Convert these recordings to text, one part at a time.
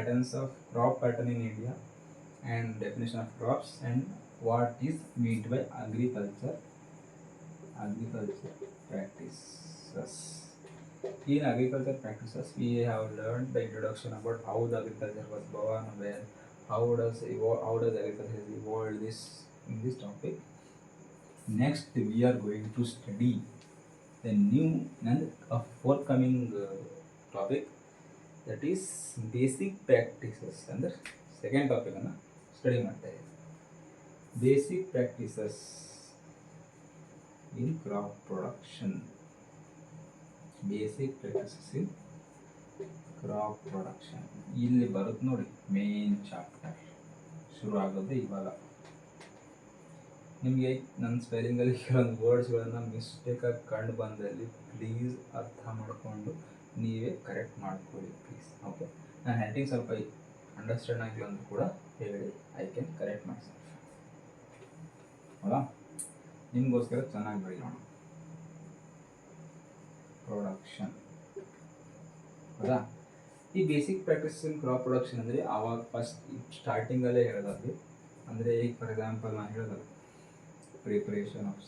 patterns of crop pattern in India and definition of crops and what is meant by agriculture practices. In agriculture practices, we have learned the introduction about how the agriculture was born, where how does agriculture has evolved this in this topic. Next, we are going to study the new and a forthcoming topic, that is basic practices. ಅಂದ್ರೆ second topic ಅನ್ನು study ಮಾಡ್ತಾ ಇದ್ದೀವಿ. Basic practices ಇನ್ crop production. Basic practices ಇನ್ crop production ಇಲ್ಲಿ ಬರುತ್ತೆ ನೋಡಿ. Main chapter ಶುರು ಆಗೋದು ಇವಾಗ. ನಿಮಗೆ ನನ್ನ ಸ್ಪೆಲ್ಲಿಂಗಲ್ಲಿ ಕೆಲವೊಂದು ವರ್ಡ್ಸ್ಗಳನ್ನು ಮಿಸ್ಟೇಕಾಗಿ ಕಂಡು ಬಂದಲ್ಲಿ ಪ್ಲೀಸ್ ಅರ್ಥ ಮಾಡಿಕೊಂಡು ನೀವೇ ಕರೆಕ್ಟ್ ಮಾಡ್ಕೊಳ್ಳಿ ಪ್ಲೀಸ್. ಓಕೆ, ನಾನು ಹೆಡ್ಡಿಂಗ್ ಸ್ವಲ್ಪ ಅಂಡರ್ಸ್ಟ್ಯಾಂಡ್ ಆಗಿಲ್ಲ ಅಂದ್ರೂ ಕೂಡ ಹೇಳಿ, I can correct my self. ಹೌದಾ, ನಿಮಗೋಸ್ಕರ ಚೆನ್ನಾಗಿ ಬರೆಯೋಣ. ಪ್ರೊಡಕ್ಷನ್, ಹೌದಾ. ಈ ಬೇಸಿಕ್ ಪ್ರಾಕ್ಟೀಸ್ ಇನ್ ಕ್ರಾಪ್ ಪ್ರೊಡಕ್ಷನ್ ಅಂದರೆ ಆವಾಗ ಫಸ್ಟ್ ಸ್ಟಾರ್ಟಿಂಗಲ್ಲೇ ಹೇಳೋದು. ಅಂದರೆ ಈಗ ಫಾರ್ ಎಕ್ಸಾಂಪಲ್ ನಾನು ಹೇಳೋದು ಪ್ರಿಪರೇಷನ್ ಆಫ್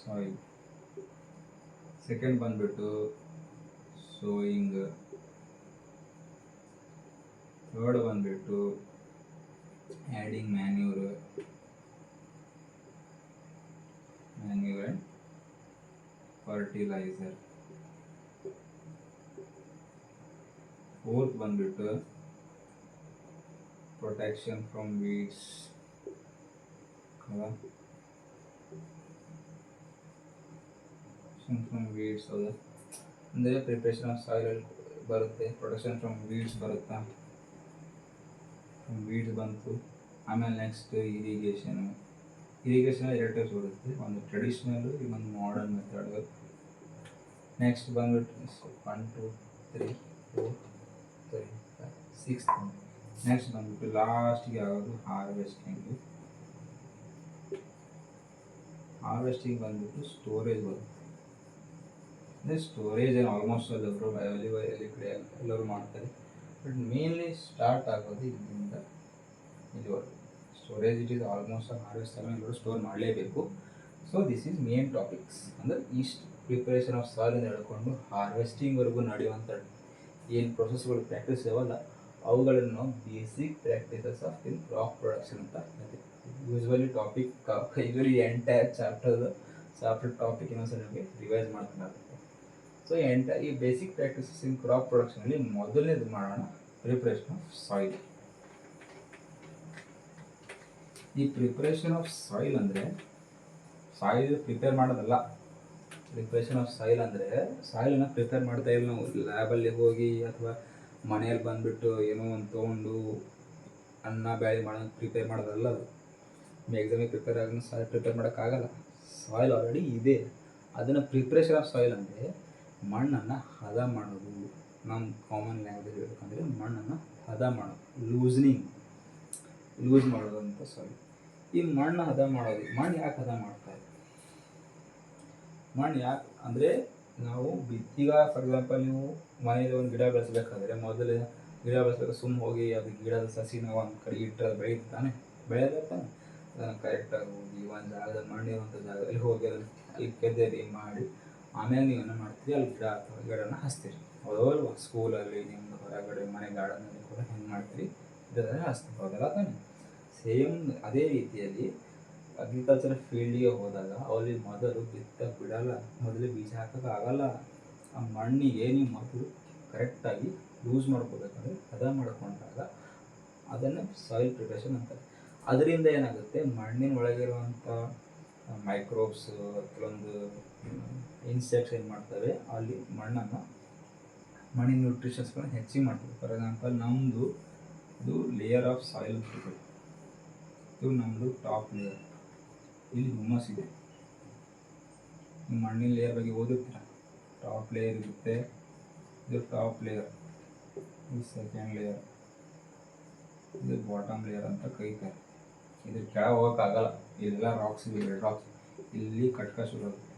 ಸಾಯಿಲ್, ಸೆಕೆಂಡ್ ಬಂದ್ಬಿಟ್ಟು ಸೋಯಿಂಗ್, ಥರ್ಡ್ ಬಂದ್ಬಿಟ್ಟು adding manure and fertiliser, fourth ಬಂದ್ಬಿಟ್ಟು ಪ್ರೊಟೆಕ್ಷನ್ ಫ್ರಮ್ ವೀಡ್ಸ್, ಅಂದರೆ ಪ್ರಿಪ್ರೇಷನ್ ಆಫ್ ಸಾಯಿಲ್ ಬರುತ್ತೆ, ಪ್ರೊಟೆಕ್ಷನ್ ಫ್ರಮ್ ವೀಡ್ಸ್ ಬರುತ್ತಾ, ವೀಡ್ಸ್ ಬಂತು. ಆಮೇಲೆ ನೆಕ್ಸ್ಟ್ ಇರಿಗೇಷನ್ ಎರಡು ಟೈಪ್ಸ್ ಬರುತ್ತೆ, ಒಂದು ಟ್ರೆಡಿಷ್ನಲ್, ಇನ್ನೊಂದು ಮಾಡರ್ನ್ ಮೆಥಡ್. ನೆಕ್ಸ್ಟ್ ಬಂದ್ಬಿಟ್ಟು 1 2 3 4 5 6. ನೆಕ್ಸ್ಟ್ ಬಂದ್ಬಿಟ್ಟು ಲಾಸ್ಟಿಗೆ ಆಗೋದು ಹಾರ್ವೆಸ್ಟಿಂಗ್ ಬಂದ್ಬಿಟ್ಟು ಸ್ಟೋರೇಜ್ ಬರುತ್ತೆ. ಅಂದರೆ ಸ್ಟೋರೇಜ್ ಏನು ಆಲ್ಮೋಸ್ಟ್ ಎಲ್ಲರೂ ಮಾಡ್ತಾರೆ, ಬಟ್ ಮೇನ್ಲಿ ಸ್ಟಾರ್ಟ್ ಆಗೋದು ಇಲ್ಲಿಂದ ಇಲ್ಲಿವರೆಗೂ. Storage it is almost harvest ಆಗಿ ಎಲ್ಲರೂ ಸ್ಟೋರ್ ಮಾಡಲೇಬೇಕು. So this is main topics. ಅಂದರೆ ಇಷ್ಟು ಪ್ರಿಪರೇಷನ್ ಆಫ್ ಸಾಯಿಲ್ ಹೇಳ್ಕೊಂಡು ಹಾರ್ವೆಸ್ಟಿಂಗ್ವರೆಗೂ ನಡೆಯುವಂಥ ಏನು ಪ್ರೊಸೆಸ್ಗಳು ಪ್ರಾಕ್ಟೀಸ್ ಇದಾವಲ್ಲ, ಅವುಗಳನ್ನು ನಾವು basic practices of in crop production ಅಂತ ಹೇಳ್ತೀವಿ. ಯೂಶ್ವಲಿ ಎಂಟೈರ್ ಚಾಪ್ಟರ್ ಟಾಪಿಕ್ ಇನ್ನೊಂದ್ಸಲ ನಿಮಗೆ ರಿವೈಸ್ ಮಾಡ್ಕೊಳ್ಳಾಗುತ್ತೆ. ಸೊ ಈ ಬೇಸಿಕ್ ಪ್ರಾಕ್ಟೀಸಸ್ ಇನ್ ಕ್ರಾಪ್ ಪ್ರೊಡಕ್ಷನಲ್ಲಿ ಮೊದಲನೇದು ಮಾಡೋಣ, ಪ್ರಿಪರೇಷನ್ ಆಫ್ ಸಾಯಿಲ್. ಈ ಪ್ರಿಪರೇಷನ್ ಆಫ್ ಸಾಯಿಲ್ ಅಂದರೆ ಸಾಯಿಲ್ ಪ್ರಿಪೇರ್ ಮಾಡೋದಲ್ಲ. ಪ್ರಿಪ್ರೇಷನ್ ಆಫ್ ಸಾಯಿಲ್ ಅಂದರೆ ಸಾಯಿಲನ್ನು ಪ್ರಿಪೇರ್ ಮಾಡ್ತಾ ಇಲ್ಲ ನಾವು ಲ್ಯಾಬಲ್ಲಿ ಹೋಗಿ ಅಥವಾ ಮನೆಯಲ್ಲಿ ಬಂದುಬಿಟ್ಟು ಏನೋ ಒಂದು ತೊಗೊಂಡು ಅನ್ನ ಬೇಳೆ ಮಾಡೋದು ಪ್ರಿಪೇರ್ ಮಾಡೋದಲ್ಲ. ಅದು ಎಕ್ಸಾಮಿಗೆ ಪ್ರಿಪೇರ್ ಆಗಿ ಸಾಯಿಲ್ ಪ್ರಿಪೇರ್ ಮಾಡೋಕ್ಕಾಗಲ್ಲ. ಸಾಯಿಲ್ ಆಲ್ರೆಡಿ ಇದೆ. ಅದನ್ನು ಪ್ರಿಪ್ರೇಷನ್ ಆಫ್ ಸಾಯಿಲ್ ಅಂದರೆ ಮಣ್ಣನ್ನು ಹದ ಮಾಡೋದು. ನಮ್ಮ ಕಾಮನ್ ಲ್ಯಾಂಗ್ವೇಜ್ ಹೇಳ್ಬೇಕಂದ್ರೆ ಮಣ್ಣನ್ನು ಹದ ಮಾಡೋದು, ಲೂಸ್ ಮಾಡೋದು ಅಂತ ಸಾಯಿಲ್. ಈ ಮಣ್ಣು ಹದ ಮಾಡೋದು, ಮಣ್ಣು ಯಾಕೆ ಹದ ಮಾಡ್ತಾರೆ? ಮಣ್ಣು ಯಾಕೆ ಅಂದರೆ ನಾವು ಈಗ ಫಾರ್ ಎಕ್ಸಾಂಪಲ್ ನೀವು ಮನೇಲಿ ಒಂದು ಗಿಡ ಬೆಳೆಸಬೇಕಾದ್ರೆ ಮೊದಲು ಗಿಡ ಬೆಳೆಸಬೇಕು, ಸುಮ್ಮನೆ ಹೋಗಿ ಅದು ಗಿಡದ ಸಸಿ ನಾವು ಒಂದು ಕಡೆ ಇಟ್ಟರೆ ಬೆಳೀತಾನೆ, ಬೆಳೆಯತ್ತಾನೆ. ಅದನ್ನು ಕರೆಕ್ಟಾಗಿ ಹೋಗಿ ಒಂದು ಜಾಗದ ಮಣ್ಣಿರುವಂಥ ಜಾಗದಲ್ಲಿ ಹೋಗಿ ಅಲ್ಲಿ ಕೆದರಿ ಮಾಡಿ ಆಮೇಲೆ ನೀವೇನು ಮಾಡ್ತೀರಿ, ಅಲ್ಲಿ ಗಿಡನ ಹಚ್ತೀರಿ. ಹೌದಲ್ವ? ಸ್ಕೂಲಲ್ಲಿ ನಿಮ್ಮದು ಹೊರಗಡೆ ಮನೆ ಗಾರ್ಡನಲ್ಲಿ ಕೂಡ ಹೆಂಗೆ ಮಾಡ್ತೀರಿ, ಗಿಡದಲ್ಲಿ ಹಚ್ತೀರಿ. ಹೌದಲ್ಲ ತಾನೆ? ಸೇಮ್ ಅದೇ ರೀತಿಯಲ್ಲಿ ಅಗ್ರಿಕಲ್ಚರ್ ಫೀಲ್ಡಿಗೆ ಹೋದಾಗ ಅಲ್ಲಿ ಮೊದಲು ಬಿತ್ತಕ್ಕೆ ಬಿಡಲ್ಲ, ಮೊದಲು ಬೀಜ ಹಾಕೋಕ್ಕಾಗಲ್ಲ. ಆ ಮಣ್ಣಿಗೆ ನೀವು ಮೊದಲು ಕರೆಕ್ಟಾಗಿ ಯೂಸ್ ಮಾಡ್ಕೋಬೇಕಂದ್ರೆ ಹದ ಮಾಡ್ಕೊಂಡಾಗ ಅದನ್ನು ಸಾಯಿಲ್ ಪ್ರಿಪ್ರೇಷನ್ ಅಂತಾರೆ. ಅದರಿಂದ ಏನಾಗುತ್ತೆ, ಮಣ್ಣಿನ ಒಳಗಿರುವಂಥ ಮೈಕ್ರೋಬ್ಸ್ ಕೆಲವೊಂದು ಇನ್ಸೆಕ್ಟ್ಸ್ ಏನು ಮಾಡ್ತವೆ, ಅಲ್ಲಿ ಮಣ್ಣಿನ ನ್ಯೂಟ್ರಿಷನ್ಸ್ಗಳನ್ನ ಹೆಚ್ಚಿಗೆ ಮಾಡ್ತವೆ. ಫಾರ್ ಎಕ್ಸಾಂಪಲ್ ನಮ್ಮದು ಇದು ಲೇಯರ್ ಆಫ್ ಸಾಯಿಲ್ ಪ್ರಿಪೇರ್, ಇದು ನಮ್ಮದು ಟಾಪ್ ಲೇಯರ್. ಇಲ್ಲಿ ಹುಮ್ಮಸ್ ಇದೆ. ನಿಮ್ಮ ಮಣ್ಣಿನ ಲೇಯರ್ ಬಗ್ಗೆ ಓದಿರ್ತೀರ. ಟಾಪ್ ಲೇಯರ್ ಇರುತ್ತೆ, ಇದು ಟಾಪ್ ಲೇಯರ್, ಇದು ಸೆಕೆಂಡ್ ಲೇಯರ್, ಇದು ಬಾಟಮ್ ಲೇಯರ್ ಅಂತ ಕರೀತಾರೆ. ಇದ್ರ ಕೆಳಗೆ ಹೋಗೋಕ್ಕಾಗಲ್ಲ, ಇಲ್ಲೆಲ್ಲ ರಾಕ್ಸ್ ಇದೆ, ರೆಡ್ ರಾಕ್ಸ್. ಇಲ್ಲಿ ಕಟ್ಕ ಶುರು ಆಗುತ್ತೆ.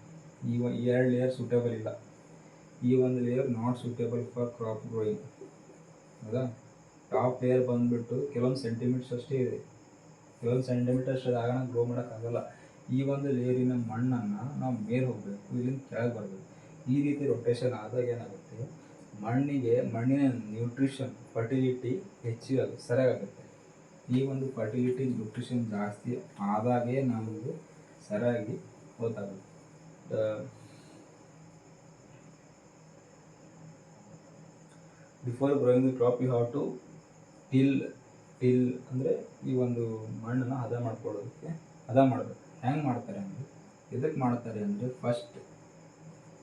ಈ ಎರಡು ಲೇಯರ್ ಸೂಟೇಬಲ್ ಇಲ್ಲ. ಈ ಒಂದು layer not suitable for crop growing. ಹೌದಾ? ಟಾಪ್ ಲೇಯರ್ ಬಂದುಬಿಟ್ಟು ಕೆಲವೊಂದು ಸೆಂಟಿಮೀಟರ್ಸ್ ಅಷ್ಟೇ ಇದೆ, ಕೆಲವೊಂದು ಸೆಂಟಿಮೀಟರ್ಸ್ ಆಗೋಣ ಗ್ರೋ ಮಾಡೋಕ್ಕಾಗಲ್ಲ. ಈ ಒಂದು ಲೇಯರಿನ ಮಣ್ಣನ್ನು ನಾವು ಮೇಲೆ ಹೋಗಬೇಕು, ಇಲ್ಲಿಂದ ಕೆಳಗೆ ಬರಬೇಕು. ಈ ರೀತಿ ರೊಟೇಷನ್ ಆದಾಗ ಏನಾಗುತ್ತೆ, ಮಣ್ಣಿನ ನ್ಯೂಟ್ರಿಷನ್ ಫರ್ಟಿಲಿಟಿ ಹೆಚ್ಚಿಗೆ ಸರಿಯಾಗುತ್ತೆ. ಈ ಒಂದು ಫರ್ಟಿಲಿಟಿ ನ್ಯೂಟ್ರಿಷನ್ ಜಾಸ್ತಿ ಆದಾಗೇ ನಮಗೆ ಸರಿಯಾಗಿ ಗೊತ್ತಾಗುತ್ತೆ. Before growing the crop you have to till ಅಂದರೆ ಈ ಒಂದು ಮಣ್ಣನ್ನು ಹದ ಮಾಡ್ಕೊಳ್ಳೋದಕ್ಕೆ ಹದ ಮಾಡಬೇಕು. ಹೆಂಗೆ ಮಾಡ್ತಾರೆ ಅಂದರೆ, ಎದಕ್ಕೆ ಮಾಡ್ತಾರೆ ಅಂದರೆ, ಫಸ್ಟ್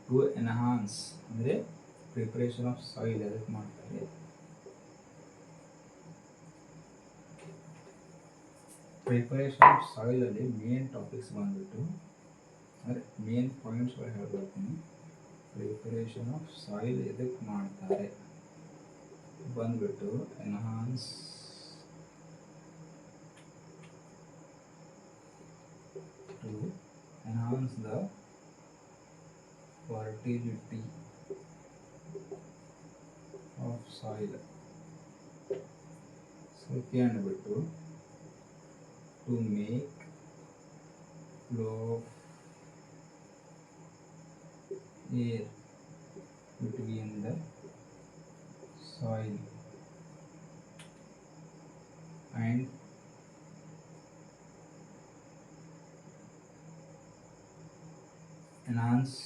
ಟು ಎನ್ಹಾನ್ಸ್ ಅಂದರೆ ಪ್ರಿಪ್ರೇಷನ್ ಆಫ್ ಸಾಯಿಲ್. ಎದಕ್ಕೆ ಮಾಡ್ತಾರೆ? ಪ್ರಿಪರೇಷನ್ ಆಫ್ ಸಾಯಿಲಲ್ಲಿ ಮೇನ್ ಟಾಪಿಕ್ಸ್ ಬಂದುಬಿಟ್ಟು ಅಂದರೆ ಮೇನ್ ಪಾಯಿಂಟ್ಸ್ಗಳು ಹೇಳ್ಕೊಳ್ತೀನಿ. ಪ್ರಿಪರೇಷನ್ ಆಫ್ ಸಾಯಿಲ್ ಎದಕ್ಕೆ ಮಾಡ್ತಾರೆ ಬಂದುಬಿಟ್ಟು enhance the fertility of soil. Second ಬಿಟ್ಟು to make flow of air between the soil and enhance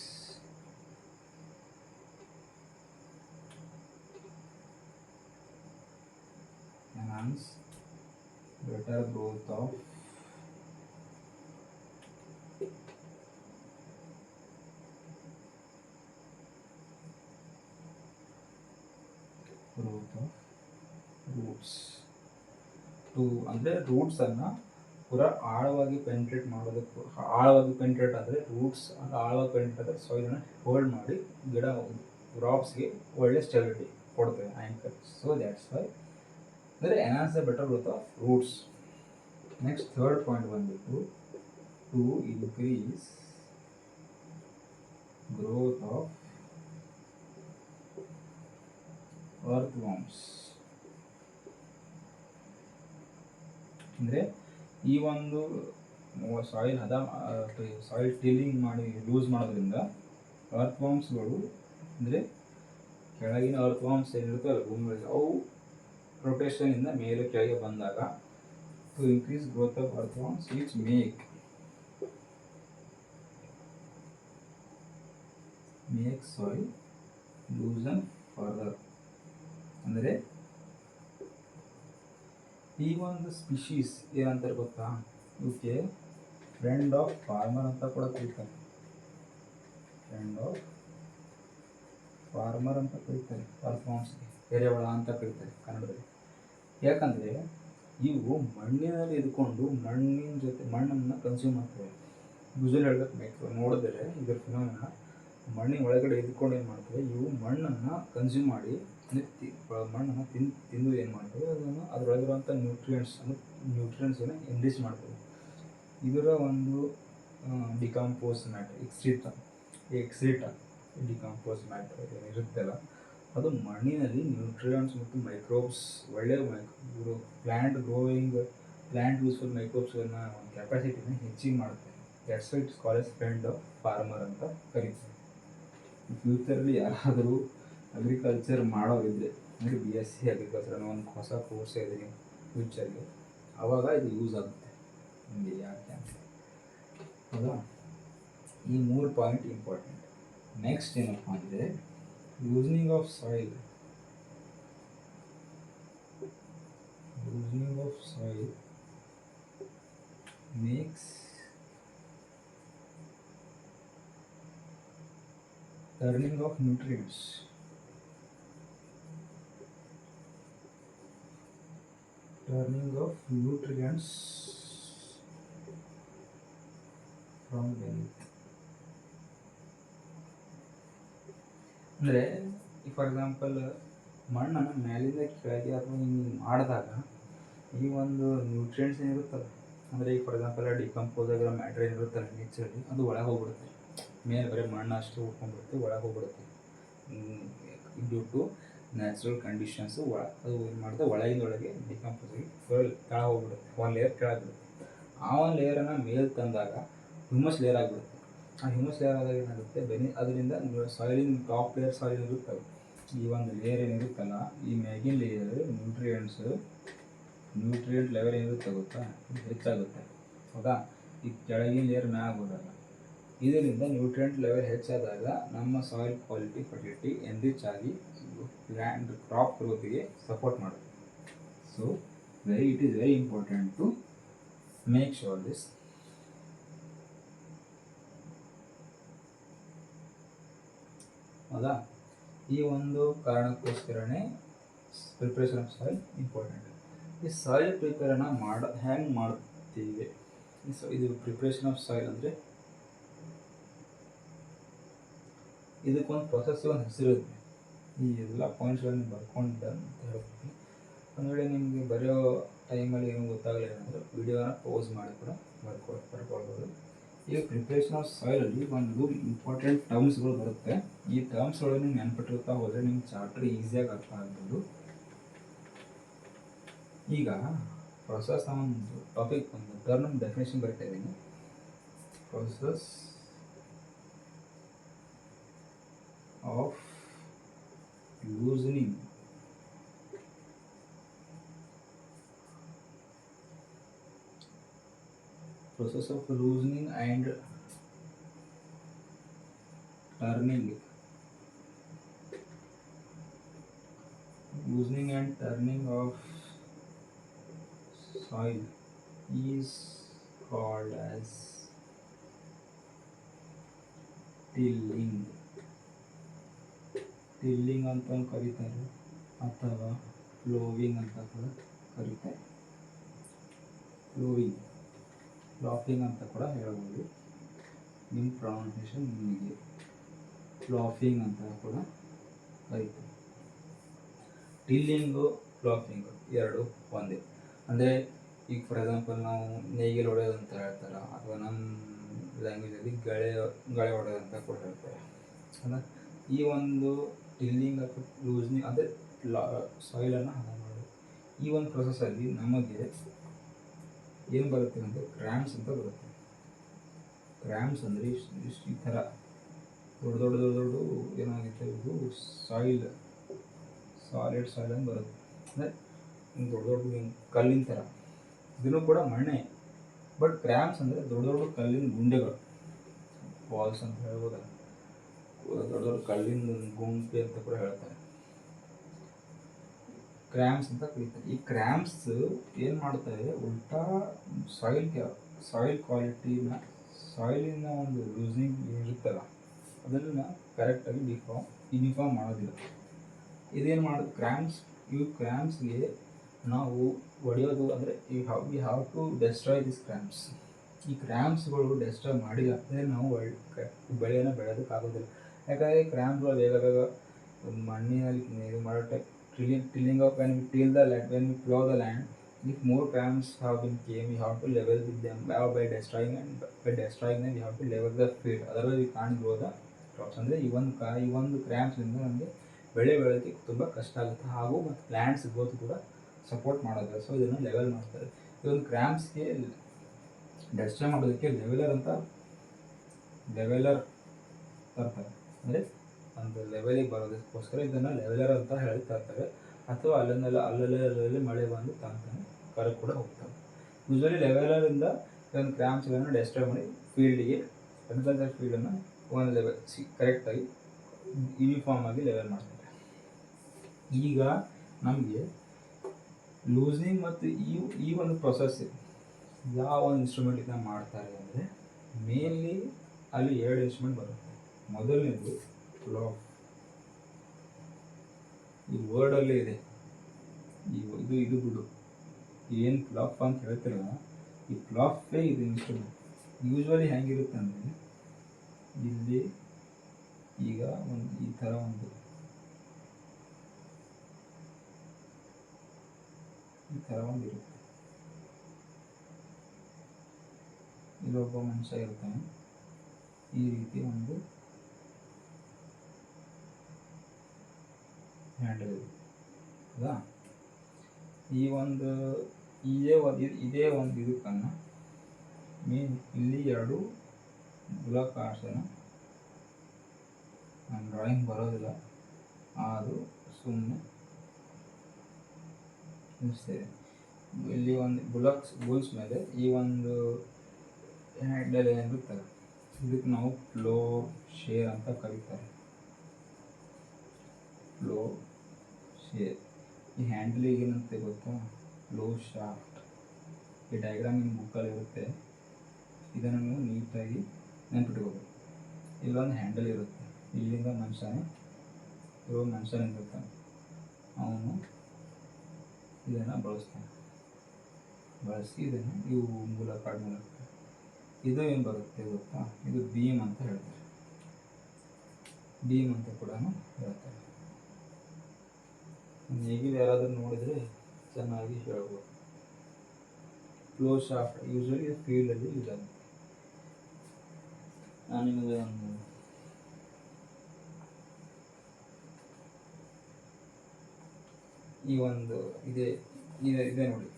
better growth of roots. ಅಂದರೆ ರೂಟ್ಸನ್ನು ಪೂರ ಆಳವಾಗಿ ಪೆನಿಟ್ರೇಟ್ ಮಾಡೋದಕ್ಕೆ, ಆಳವಾಗಿ ಪೆನಿಟ್ರೇಟ್ ಆದರೆ ರೂಟ್ಸ್ ಅಂದರೆ ಆಳವಾಗಿ ಪೆನಿಟ್ರೇಟ್ ಆದರೆ ಸಾಯಿಲನ್ನು ಹೋಲ್ಡ್ ಮಾಡಿ ಗಿಡ ಕ್ರಾಪ್ಸ್ಗೆ ಒಳ್ಳೆ ಸ್ಟೆಬಿಲಿಟಿ ಕೊಡ್ತೇವೆ, ಆ್ಯಂಕರ್. ಸೊ ದ್ಯಾಟ್ಸ್ ವೈ ಅಂದರೆ enhance the better growth of roots. Next third point ಬಂದುಬಿಟ್ಟು ಟು ಇನ್ಕ್ರೀಸ್ ಗ್ರೋತ್ ಆಫ್ ಅರ್ಥ್ವಾರ್ಮ್ಸ್. ಅಂದರೆ ಈ ಒಂದು ಸಾಯಿಲ್ ಟಿಲ್ಲಿಂಗ್ ಮಾಡಿ ಲೂಸ್ ಮಾಡೋದ್ರಿಂದ ಅರ್ಥ್ವಾರ್ಮ್ಸ್ಗಳು ಅಂದರೆ ಕೆಳಗಿನ ಅರ್ಥ್ವಾರ್ಮ್ಸ್ ಏನಿರುತ್ತಲ್ಲ ಭೂಮಿಯಲ್ಲಿ, ಅವು ರೊಟೇಷನಿಂದ ಮೇಲೆ ಕೆಳಗೆ ಬಂದಾಗ to increase growth of earthworms which make soil loosen further. ಅಂದರೆ ಈ ಒಂದು ಸ್ಪೀಶೀಸ್ ಏನಂತಾರೆ ಗೊತ್ತಾ, ಇವಕ್ಕೆ ಫ್ರೆಂಡ್ ಆಫ್ ಫಾರ್ಮರ್ ಅಂತ ಕೂಡ ಕರೀತಾರೆ. ಫ್ರೆಂಡ್ ಆಫ್ ಫಾರ್ಮರ್ ಅಂತ ಕರೀತಾರೆ. ಅರ್ಥ್ವಾರ್ಮ್ಸ್ಗೆ ಎರೆಹುಳ ಅಂತ ಕರೀತಾರೆ ಕನ್ನಡದಲ್ಲಿ. ಯಾಕಂದರೆ ಇವು ಮಣ್ಣಿನಲ್ಲಿ ಇದ್ಕೊಂಡು ಮಣ್ಣನ್ನು ಕನ್ಸ್ಯೂಮ್ ಮಾಡ್ತವೆ. ಯೂಶಲಿ ಹೇಳಬೇಕು, ನೋಡಿದ್ರೆ ಇದರ ಫಿನಾಮಿನಾ ಮಣ್ಣಿನ ಒಳಗಡೆ ಇದ್ಕೊಂಡು ಏನು ಮಾಡ್ತವೆ, ಇವು ಮಣ್ಣನ್ನು ಕನ್ಸ್ಯೂಮ್ ಮಾಡಿ ಮಣ್ಣನ್ನು ತಿಂದು ಏನು ಮಾಡ್ತವೆ, ಅದನ್ನು ಅದರೊಳಗಿರುವಂಥ ನ್ಯೂಟ್ರಿಯೆಂಟ್ಸನ್ನು ಎಂರಿಚ್ ಮಾಡ್ತವೆ. ಇದರ ಒಂದು ಡಿಕಂಪೋಸ್ ಮ್ಯಾಟರ್ ಎಕ್ಸ್ಟ್ರೀಟಾ ಡಿಕಂಪೋಸ್ ಮ್ಯಾಟರ್ ಏನಿರುತ್ತಲ್ಲ, ಅದು ಮಣ್ಣಿನಲ್ಲಿ ನ್ಯೂಟ್ರಿಯೆಂಟ್ಸ್ ಮತ್ತು ಮೈಕ್ರೋಬ್ಸ್, ಒಳ್ಳೆಯ ಪ್ಲ್ಯಾಂಟ್ ಯೂಸ್ಫುಲ್ ಮೈಕ್ರೋಬ್ಸ್ಗಳನ್ನ ಒಂದು ಕೆಪಾಸಿಟಿನ ಹೆಚ್ಚಿಗೆ ಮಾಡುತ್ತೆ. That's why it's called as friend of farmer ಅಂತ ಕರೀತಾರೆ. ಫ್ಯೂಚರಲ್ಲಿ ಯಾರಾದರೂ ಅಗ್ರಿಕಲ್ಚರ್ ಮಾಡೋರಿದ್ದರೆ, ಅಂದರೆ BSc ಅಗ್ರಿಕಲ್ಚರ್ ಅನ್ನೋ ಒಂದು ಹೊಸ ಕೋರ್ಸ್ ಇದೆ ಫ್ಯೂಚರ್ಗೆ, ಆವಾಗ ಇದು ಯೂಸ್ ಆಗುತ್ತೆ ನಿಮಗೆ. ಯಾಕೆ ಅಂತ ಹೌದಾ? ಈ 3 ಪಾಯಿಂಟ್ ಇಂಪಾರ್ಟೆಂಟ್. ನೆಕ್ಸ್ಟ್ ಏನಪ್ಪ ಅಂದರೆ loosening of soil. Makes turning of nutrients. From beneath. ಅಂದರೆ ಫಾರ್ ಎಕ್ಸಾಂಪಲ್ ಮಣ್ಣನ್ನು ಮೇಲಿಂದ ಕೆಳಗೆ ಅಥವಾ ಹಿಂಗೆ ಮಾಡಿದಾಗ ಈ ಒಂದು ನ್ಯೂಟ್ರಿಯೆಂಟ್ಸ್ ಏನಿರುತ್ತಲ್ಲ, ಅಂದರೆ ಈಗ ಫಾರ್ ಎಕ್ಸಾಂಪಲ್ ಡಿಕಂಪೋಸ್ ಆಗಿರೋ ಮ್ಯಾಟ್ರ್ ಏನಿರುತ್ತಲ್ಲ ನೇಚರಲ್ಲಿ, ಅದು ಒಳಗೆ ಹೋಗ್ಬಿಡುತ್ತೆ. ಮೇಲೆ ಬರೀ ಮಣ್ಣು ಅಷ್ಟು ಉಟ್ಕೊಂಡ್ಬಿಡುತ್ತೆ, ಒಳಗೆ ಹೋಗ್ಬಿಡುತ್ತೆ ಡ್ಯೂ ಟು ನ್ಯಾಚುರಲ್ ಕಂಡೀಷನ್ಸು. ಅದು ಏನು ಮಾಡುತ್ತೆ, ಒಳಗಿಂದೊಳಗೆ ಡಿಕಂಪೋಸ್ ಆಗಿ ಫುಲ್ ಕೆಳಗೆ ಹೋಗ್ಬಿಡುತ್ತೆ, ಒಂದು ಲೇಯರ್ ಕೆಳಗೆ ಬಿಡುತ್ತೆ. ಆ ಒಂದು ಲೇಯರನ್ನು ಮೇಲೆ ತಂದಾಗ ಹ್ಯೂಮಸ್ ಲೇಯರ್ ಆಗಿಬಿಡುತ್ತೆ. ಆ ಹ್ಯೂಮಸ್ ಲೇಯರ್ ಆದಾಗ ಏನಾಗುತ್ತೆ, ಅದರಿಂದ ಸಾಯಿಲಿನ ಟಾಪ್ ಲೇಯರ್ ಸಾಯಿಲ್ ಇರುತ್ತವೆ, ಈ ಒಂದು ಲೇಯರ್ ಏನಿರುತ್ತಲ್ಲ, ಈ ಮ್ಯಾಗಿನ ಲೇಯರ್ ನ್ಯೂಟ್ರಿಯೆಂಟ್ ಲೆವೆಲ್ ಏನಿರುತ್ತೆ ಗೊತ್ತಾ, ಇದು ಹೆಚ್ಚಾಗುತ್ತೆ. ಹೌದಾ, ಈ ಕೆಳಗಿನ ಲೇಯರ್ ಮ್ಯಾಗ ಹೋದಾಗ ಇದರಿಂದ ನ್ಯೂಟ್ರಿಯೆಂಟ್ ಲೆವೆಲ್ ಹೆಚ್ಚಾದಾಗ ನಮ್ಮ ಸಾಯಿಲ್ ಕ್ವಾಲಿಟಿ ಫರ್ಟಿಲಿಟಿ ಎನ್ರಿಚ್ ಆಗಿ ಪ್ಲ್ಯಾಂಟ್ ಕ್ರಾಪ್ ಗ್ರೋತಿಗೆ ಸಪೋರ್ಟ್ ಮಾಡುತ್ತೆ. So it is very important to make sure this. ಹೌದಾ, ಈ ಒಂದು ಕಾರಣಕ್ಕೋಸ್ಕರನೇ ಪ್ರಿಪ್ರೇಷನ್ ಆಫ್ ಸಾಯಿಲ್ ಇಂಪಾರ್ಟೆಂಟ್. ಈ ಸಾಯಿಲ್ ಪ್ರಿಪೇರನ್ನು ಹೆಂಗೆ ಮಾಡ್ತೀವಿ? ಇದು ಪ್ರಿಪ್ರೇಷನ್ ಆಫ್ ಸಾಯಿಲ್ ಅಂದರೆ ಇದಕ್ಕೊಂದು ಪ್ರೊಸೆಸ್, ಒಂದು ಹೆಸರಿರುತ್ತೆ. ಈ ಎಲ್ಲ ಪಾಯಿಂಟ್ಸ್ಗಳನ್ನು ಬರ್ಕೊಂಡು ಅಂತ ಹೇಳ್ತೀನಿ. ಒಂದು ವೇಳೆ ನಿಮಗೆ ಬರೆಯೋ ಟೈಮಲ್ಲಿ ಏನೂ ಗೊತ್ತಾಗಲಿಲ್ಲ ಅಂದರೆ ವಿಡಿಯೋನ ಪೋಸ್ ಮಾಡಿ ಕೂಡ ಬರ್ಕೊಳ್ಬೋದು. ಈಗ ಪ್ರಿಪ್ರೇಷನ್ ಆಫ್ ಸಾಯಿಲಲ್ಲಿ ಒಂದು ಇಂಪಾರ್ಟೆಂಟ್ ಟರ್ಮ್ಸ್ಗಳು ಬರುತ್ತೆ. ಈ ಟರ್ಮ್ಸ್ಗಳು ನೀವು ನೆನ್ಪಿಟ್ಟಿರ್ತಾ ಹೋದರೆ ನಿಮ್ಮ ಚಾಪ್ಟರ್ ಈಸಿಯಾಗಿ ಅರ್ಥ ಆಗ್ಬೋದು. ಈಗ ಪ್ರೊಸೆಸ್ ಒಂದು ಟಾಪಿಕ್, ಒಂದು ಟರ್ಮ್ ಡೆಫಿನೇಷನ್ ಬರ್ತಾ ಇದ್ದೀನಿ. process of loosening and turning of soil is called as tilling ಅಂತ ಕರೀತಾರೆ, ಅಥವಾ ಪ್ಲೋವಿಂಗ್ ಅಂತ ಕೂಡ ಕರೀತಾರೆ. ಪ್ಲಾಫಿಂಗ್ ಅಂತ ಕೂಡ ಹೇಳ್ಬೋದು. ನಿಮ್ಮ ಪ್ರೊನೌನ್ಸಿಯೇಷನ್ ನಿಮಗೆ ಪ್ಲಾಫಿಂಗ್ ಅಂತ ಕೂಡ ಕರೀತಾರೆ. ಟಿಲ್ಲಿಂಗು ಪ್ಲಾಫಿಂಗು ಎರಡು ಒಂದೇ. ಅಂದರೆ ಈಗ ಫಾರ್ ಎಕ್ಸಾಂಪಲ್ ನಾವು ನೇಗಿಲು ಹೊಡೆಯೋದು ಅಂತ ಹೇಳ್ತಾರೆ, ಅಥವಾ ನಮ್ಮ ಲ್ಯಾಂಗ್ವೇಜಲ್ಲಿ ಗಳೆ ಹೊಡೆಯೋದು ಅಂತ ಕೂಡ ಹೇಳ್ತಾರೆ. ಅಂದರೆ ಈ ಒಂದು ಟಿಲ್ಲಿಂಗ್ ಅಥವಾ ಲೂಸ್ನಿಂಗ್ ಅಂದರೆ ಸಾಯಿಲನ್ನು ಹದ ಮಾಡೋದು. ಈ ಒಂದು ಪ್ರೊಸೆಸಲ್ಲಿ ನಮಗೆ ಏನು ಬರುತ್ತೆ ಅಂದರೆ ಕ್ರ್ಯಾಂಪ್ಸ್ ಅಂತ ಬರುತ್ತೆ. ಕ್ರ್ಯಾಂಪ್ಸ್ ಅಂದರೆ ಇಷ್ಟು ಈ ಥರ ದೊಡ್ಡ ಏನಾಗುತ್ತೆ, ಇದು ಸಾಯಿಲ್, ಸಾಲಿಡ್ ಸಾಯಿಲ್ ಅಂತ ಬರುತ್ತೆ. ಅಂದರೆ ದೊಡ್ಡ ಕಲ್ಲಿನ ಥರ, ಇದನ್ನು ಕೂಡ ಮಣ್ಣೆ. ಬಟ್ ಕ್ರ್ಯಾಂಪ್ಸ್ ಅಂದರೆ ದೊಡ್ಡ ಕಲ್ಲಿನ ಗುಂಡೆಗಳು, ಬಾಲ್ಸ್ ಅಂತ ಹೇಳ್ಬೋದಲ್ಲ, ದೊಡ್ಡ ಕಲ್ಲಿನ ಗುಂಪೆ ಅಂತ ಕೂಡ ಹೇಳ್ತಾರೆ, ಕ್ರ್ಯಾಂಪ್ಸ್ ಅಂತ ಕರೀತಾರೆ. ಈ ಕ್ರ್ಯಾಂಪ್ಸ್ ಏನು ಮಾಡ್ತವೆ, ಉಲ್ಟಾ ಸಾಯಿಲ್ ಕ್ವಾಲಿಟಿನ, ಸಾಯಿಲಿನ ಒಂದು ಲೂಸ್ನಿಂಗ್ ಇರುತ್ತಲ್ಲ ಅದನ್ನು ಕರೆಕ್ಟಾಗಿ ಯೂನಿಫಾರ್ಮ್ ಮಾಡೋದಿಲ್ಲ. ಇದೇನು ಮಾಡೋದು, ಕ್ರ್ಯಾಂಪ್ಸ್ಗೆ ನಾವು ಹೊಡೆಯೋದು ಅಂದರೆ we have to destroy this cramps. ಈ ಕ್ರ್ಯಾಂಪ್ಸ್ಗಳು ಡೆಸ್ಟ್ರಾಯ್ ಮಾಡಿಲ್ಲ ಅಂದರೆ ನಾವು ಬೆಳೆಯನ್ನು ಬೆಳೆಯೋದಕ್ಕಾಗೋದಿಲ್ಲ. ಯಾಕಂದರೆ ಕ್ರ್ಯಾಂಪ್ಗಳು ಬೇಗ ಮಣ್ಣಿನಲ್ಲಿ ಇದು ಮಾಡೋ type tilling of when we till the land, when we plow the land, if more cramps have been came, we have to level with them by destroying them, we have to level the field, otherwise we can't grow the crops. ಅಂದರೆ ಈ ಒಂದು ಕ್ರ್ಯಾಂಪ್ಸಿಂದ ನಮಗೆ ಬೆಳೆ ಬೆಳೆಯೋಕ್ಕೆ ತುಂಬ ಕಷ್ಟ ಆಗುತ್ತೆ, ಹಾಗೂ ಮತ್ತು ಪ್ಲ್ಯಾಂಟ್ಸ್ ಗ್ರೋತ್ ಕೂಡ ಸಪೋರ್ಟ್ ಮಾಡೋದಿಲ್ಲ. ಸೊ ಇದನ್ನು ಲೆವೆಲ್ ಮಾಡ್ತಾರೆ. ಈ ಒಂದು ಕ್ರ್ಯಾಂಪ್ಸ್ಗೆ ಡೆಸ್ಟ್ರಾಯ್ ಮಾಡೋದಕ್ಕೆ ಲೆವೆಲರ್ ತರ್ತಾರೆ. ಅಂದರೆ ಒಂದು ಲೆವೆಲಿಗೆ ಬರೋದಕ್ಕೋಸ್ಕರ ಇದನ್ನು ಲೆವೆಲರ್ ಅಂತ ಹೇಳ್ತಾ ಇರ್ತಾರೆ, ಅಥವಾ ಅಲ್ಲಲ್ಲಿ ಮಳೆ ಬಂದು ತಾನೇ ಕರೆ ಕೂಡ ಹೋಗ್ತವೆ. ಯೂಶ್ವಲಿ ಲೆವೆಲರಿಂದ ಒಂದು ಕ್ರ್ಯಾಂಪ್ಸ್ಗಳನ್ನು ಡೆಸ್ಟ್ರಾಯ್ ಮಾಡಿ ಅಗ್ರಿಕಲ್ಚರ್ ಫೀಲ್ಡನ್ನು ಒಂದು ಲೆವೆಲ್ ಕರೆಕ್ಟಾಗಿ ಯೂನಿಫಾರ್ಮ್ ಆಗಿ ಲೆವೆಲ್ ಮಾಡ್ತಾರೆ. ಈಗ ನಮಗೆ ಲೂಸ್ನಿಂಗ್ ಮತ್ತು ಈ ಒಂದು ಪ್ರೊಸೆಸ್ ಯಾವ ಒಂದು ಇನ್ಸ್ಟ್ರೂಮೆಂಟಿಂದ ಮಾಡ್ತಾರೆ ಅಂದರೆ, ಮೇನ್ಲಿ ಅಲ್ಲಿ 2 ಇನ್ಸ್ಟ್ರೂಮೆಂಟ್ ಬರುತ್ತೆ. ಮೊದಲನೇದು ಪ್ಲಾಫ್. ಈ ವರ್ಡಲ್ಲೇ ಇದೆ, ಇದು ಬಿಡು, ಏನು ಪ್ಲಾಫ್ ಅಂತ ಹೇಳ್ತಿರಲ್ಲ, ಈ ಪ್ಲಾಫೇ ಇದು ಇನ್ಸ್ಟ್ರೂಮೆಂಟ್. ಯೂಶ್ವಲಿ ಹೆಂಗಿರುತ್ತೆ ಅಂದರೆ, ಇಲ್ಲಿ ಈಗ ಈ ಥರ ಒಂದು ಇರುತ್ತೆ, ಇಲ್ಲೊಬ್ಬ ಮನುಷ್ಯ ಇರ್ತಾನೆ, ಈ ರೀತಿ ಒಂದು ಹ್ಯಾಂಡಲ್ ಇದೆ ಹೌದಾ. ಈ ಒಂದು ಇದೇ ಒಂದು ಇದಕ್ಕನ್ನು ಇಲ್ಲಿ 2 ಬ್ಲಾಕ್ ಕಾರ್ಡ್ಸನ್ನು ನಾನು ಡ್ರಾಯಿಂಗ್ ಬರೋದಿಲ್ಲ, ಅದು ಸುಮ್ಮನೆ ನಿಲ್ಲಿಸ್ತೇವೆ. ಇಲ್ಲಿ ಒಂದು ಬುಲ್ಸ್ ಮೇಲೆ ಈ ಒಂದು ಹ್ಯಾಂಡಲ್ ಏನಿರುತ್ತಲ್ಲ, ಇದಕ್ಕೆ ನಾವು ಫ್ಲೋ ಶೇರ್ ಅಂತ ಕರೀತಾರೆ. ಫ್ಲೋ ಶೇರ್ ಈ ಹ್ಯಾಂಡಲಿಗೆ ಏನಂತೆ ಗೊತ್ತಾ, ಫ್ಲೋ ಶಾಫ್ಟ್. ಈ ಡಯಾಗ್ರಾಮ್ ನಿಮ್ಮ ಬುಕ್ಕಲ್ಲಿ ಇರುತ್ತೆ, ಇದನ್ನು ನೀವು ನೀಟಾಗಿ ನೆನ್ಪಿಟ್ಕೋಬೇಕು. ಇಲ್ಲೊಂದು ಹ್ಯಾಂಡಲ್ ಇರುತ್ತೆ, ಇಲ್ಲಿಂದ ಮನುಷ್ಯನೇ ನಿಂತಿರ್ತಾನೆ, ಅವನು ಇದನ್ನು ಬಳಸಿ ಇದನ್ನು ಇವು ಮೂಲಕ ಇದು ಏನು ಬರುತ್ತೆ ಗೊತ್ತಾ, ಇದು ಬೀಮ್ ಅಂತ ಹೇಳ್ತಾರೆ. ಬೀಮ್ ಅಂತ ಕೂಡ ಹೇಳ್ತಾರೆ. ನೇಗಿಲು ಯಾರಾದರೂ ನೋಡಿದರೆ ಚೆನ್ನಾಗಿ ಹೇಳ್ಬೋದು. ಫ್ಲೋ ಶಾಫ್ಟ್ ಯೂಶ್ವಲಿ ಫೀಲ್ಡಲ್ಲಿ ಯೂಸ್ ಆಗುತ್ತೆ. ನಾನು ನಿಮಗೆ ಒಂದು ಈ ಒಂದು ಇದೆ ನೋಡಿ,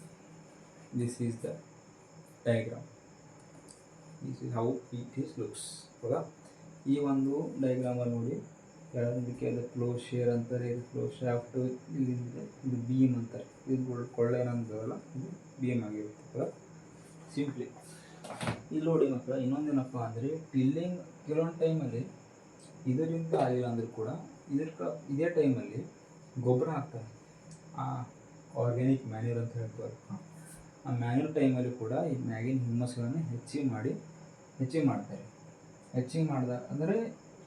this is the diagram, this is how it is looks ಹೌದಾ. ಈ ಒಂದು ಡಯಾಗ್ರಾಮಲ್ಲಿ ನೋಡಿ, ಇದಕ್ಕೆ ಅದು ಫ್ಲೋ ಶೇರ್ ಅಂತಾರೆ, ಇದು ಫ್ಲೋ ಶಾಫ್ಟ್, ಇದು ಬೀಮ್ ಅಂತಾರೆ. ಇದು ಕೊಳ್ಳೇನಂದಲ್ಲ, ಇದು ಬೀಮ್ ಆಗಿರುತ್ತೆ ಹೌದಾ. ಸಿಂಪ್ಲಿ ಇಲ್ಲಿ ನೋಡಿ ಮಕ್ಕಳ, ಇನ್ನೊಂದೇನಪ್ಪ ಅಂದರೆ ಟಿಲ್ಲಿಂಗ್ ಕೆಲವೊಂದು ಟೈಮಲ್ಲಿ ಇದರಿಂದ ಆಗಿಲ್ಲ ಅಂದರೂ ಕೂಡ ಇದೇ ಟೈಮಲ್ಲಿ ಗೊಬ್ಬರ ಹಾಕ್ತಾರೆ, ಆರ್ಗ್ಯಾನಿಕ್ ಮ್ಯಾನ್ಯೂರ್ ಅಂತ ಹೇಳ್ತಾರೆ. ಆ ಮ್ಯಾನ್ಯೂರ್ ಟೈಮಲ್ಲಿ ಕೂಡ ಈ ಮ್ಯಾಗಿನ ಹುಮ್ಮಸ್ಗಳನ್ನು ಹೆಚ್ಚಿಗೆ ಮಾಡ್ತಾರೆ. ಹೆಚ್ಚಿಗೆ ಮಾಡಿದಾಗ ಅಂದರೆ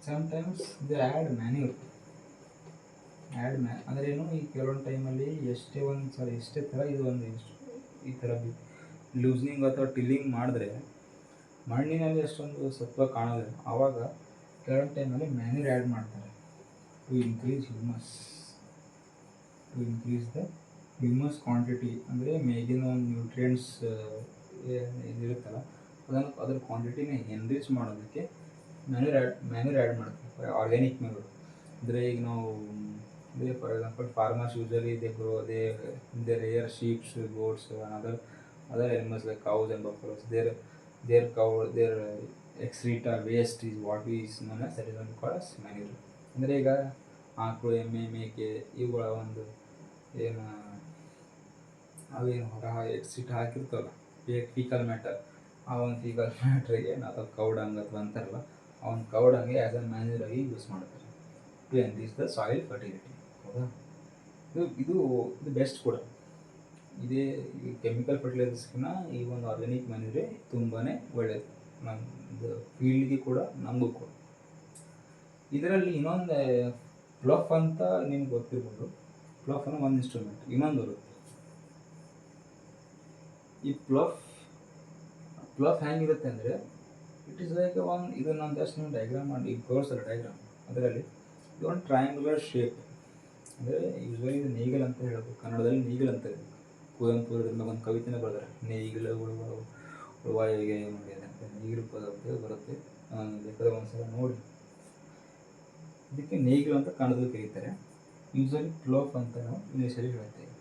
ಸಮ್ಟೈಮ್ಸ್ ದೇ ಆ್ಯಡ್ ಮ್ಯಾನ್ಯೂರ್ ಅಂದರೆ ಏನು, ಈ ಕೆಲವೊಂದು ಟೈಮಲ್ಲಿ ಎಷ್ಟೇ ಥರ ಇದು ಈ ಥರ ಲೂಸ್ನಿಂಗ್ ಅಥವಾ ಟಿಲ್ಲಿಂಗ್ ಮಾಡಿದ್ರೆ ಮಣ್ಣಿನಲ್ಲಿ ಅಷ್ಟೊಂದು ಸತ್ವ ಕಾಣೋದಿಲ್ಲ. ಆವಾಗ ಕೆಲವೊಂದು ಟೈಮಲ್ಲಿ ಮ್ಯಾನ್ಯೂರ್ ಆ್ಯಡ್ ಮಾಡ್ತಾರೆ to increase the humus quantity. ಅಂದರೆ ಮೇಗಿನ ಒಂದು ನ್ಯೂಟ್ರಿಯೆಂಟ್ಸ್ ಇದಿರುತ್ತಲ್ಲ, ಅದರ ಕ್ವಾಂಟಿಟಿನ ಎನ್ರಿಚ್ ಮಾಡೋದಕ್ಕೆ ಮ್ಯಾನ್ಯೂರ್ ಆ್ಯಡ್ ಮಾಡ್ತಾರೆ, ಆರ್ಗ್ಯಾನಿಕ್ ಮ್ಯಾನ್ಯೂರ್. ಅಂದರೆ ಈಗ ನಾವು for example farmers usually they rear sheeps, goats, other animals like cows and buffaloes. Their excreta waste is what is known as, that is called as manure. ಅಂದರೆ ಈಗ ಆಕಳು, ಎಮ್ಮೆ, ಮೇಕೆ ಇವುಗಳ ಒಂದು ಅವೇನು ಎಕ್ಸಿಟ್ ಹಾಕಿರ್ತವಲ್ಲ, ಫೀಕಲ್ ಮ್ಯಾಟರ್, ಆ ಒಂದು ಫೀಕಲ್ ಮ್ಯಾಟ್ರಿಗೆ ಅಥವಾ ಕೌಡಂಗ್ ಅಥವಾ ಅಂತಾರಲ್ಲ, ಆ ಒಂದು ಕೌಡಂಗೆ ಆ್ಯಸ್ ಅ ಮ್ಯಾನ್ಯೂರ್ ಆಗಿ ಯೂಸ್ ಮಾಡ್ತಾರೆ to enrich the soil fertility ಹೌದಾ. ಇದು ಬೆಸ್ಟ್ ಕೂಡ. ಇದೇ ಕೆಮಿಕಲ್ ಫರ್ಟಿಲೈಸರ್ಸ್ಗಿನ್ನ ಈ ಒಂದು ಆರ್ಗ್ಯಾನಿಕ್ ಮ್ಯಾನ್ಯೂರೇ ತುಂಬಾ ಒಳ್ಳೆಯದು ನಮ್ಮದು ಫೀಲ್ಡ್ಗೆ ಕೂಡ, ನಮಗೂ ಕೂಡ. ಇದರಲ್ಲಿ ಇನ್ನೊಂದು ಪ್ಲಫ್ ಅಂತ ನಿಮ್ಗೆ ಗೊತ್ತಿರ್ಬೋದು. ಪ್ಲಫ್ ಅನ್ನೋ ಒಂದು ಇನ್ಸ್ಟ್ರೂಮೆಂಟ್ ಇನ್ನೊಂದು ಬರುತ್ತೆ. ಈ ಪ್ಲಫ್ ಹೆಂಗಿರುತ್ತೆ ಅಂದರೆ, ಇಟ್ ಈಸ್ ಲೈಕ್ ಇದು ನಾನು ಜಸ್ಟ್ ನೀವು ಡಯಾಗ್ರಾಮ್ ಮಾಡಿ ಈಗ ತೋರಿಸಲ್ಲ ಡಯಾಗ್ರಾಮ್. ಅದರಲ್ಲಿ ಇದು ಒಂದು ಟ್ರಯಾಂಗ್ಯುಲರ್ ಶೇಪ್. ಅಂದರೆ ಯೂಶ್ವಲಿ ಇದು ನೇಗಿಲ್ ಅಂತ ಹೇಳ್ಬೋದು, ಕನ್ನಡದಲ್ಲಿ ನೇಗಿಲ್ ಅಂತ ಹೇಳ್ಬೋದು. ಕುವೆಂಪು ಒಂದು ಕವಿತೆನೇ ಬರೆದಾರೆ, ನೇಗಿಲು ಉಳುವಾಯಿಗೆ ಮಾಡಿದೆ ಅಂತ. ನೇಗಿಲು ಪದ ಬರುತ್ತೆ, ಬೇಕಾದ್ರೆ ಒಂದ್ಸಲ ನೋಡಿ. ಇದಕ್ಕೆ ನೇಗಿಲು ಅಂತ ಕನ್ನಡದಲ್ಲಿ ಕರೀತಾರೆ, ಯೂಶ್ವಲಿ ಪ್ಲಫ್ ಅಂತ ನಾವು ಇಂಗ್ಲೀಷಲ್ಲಿ ಹೇಳ್ತೇವೆ.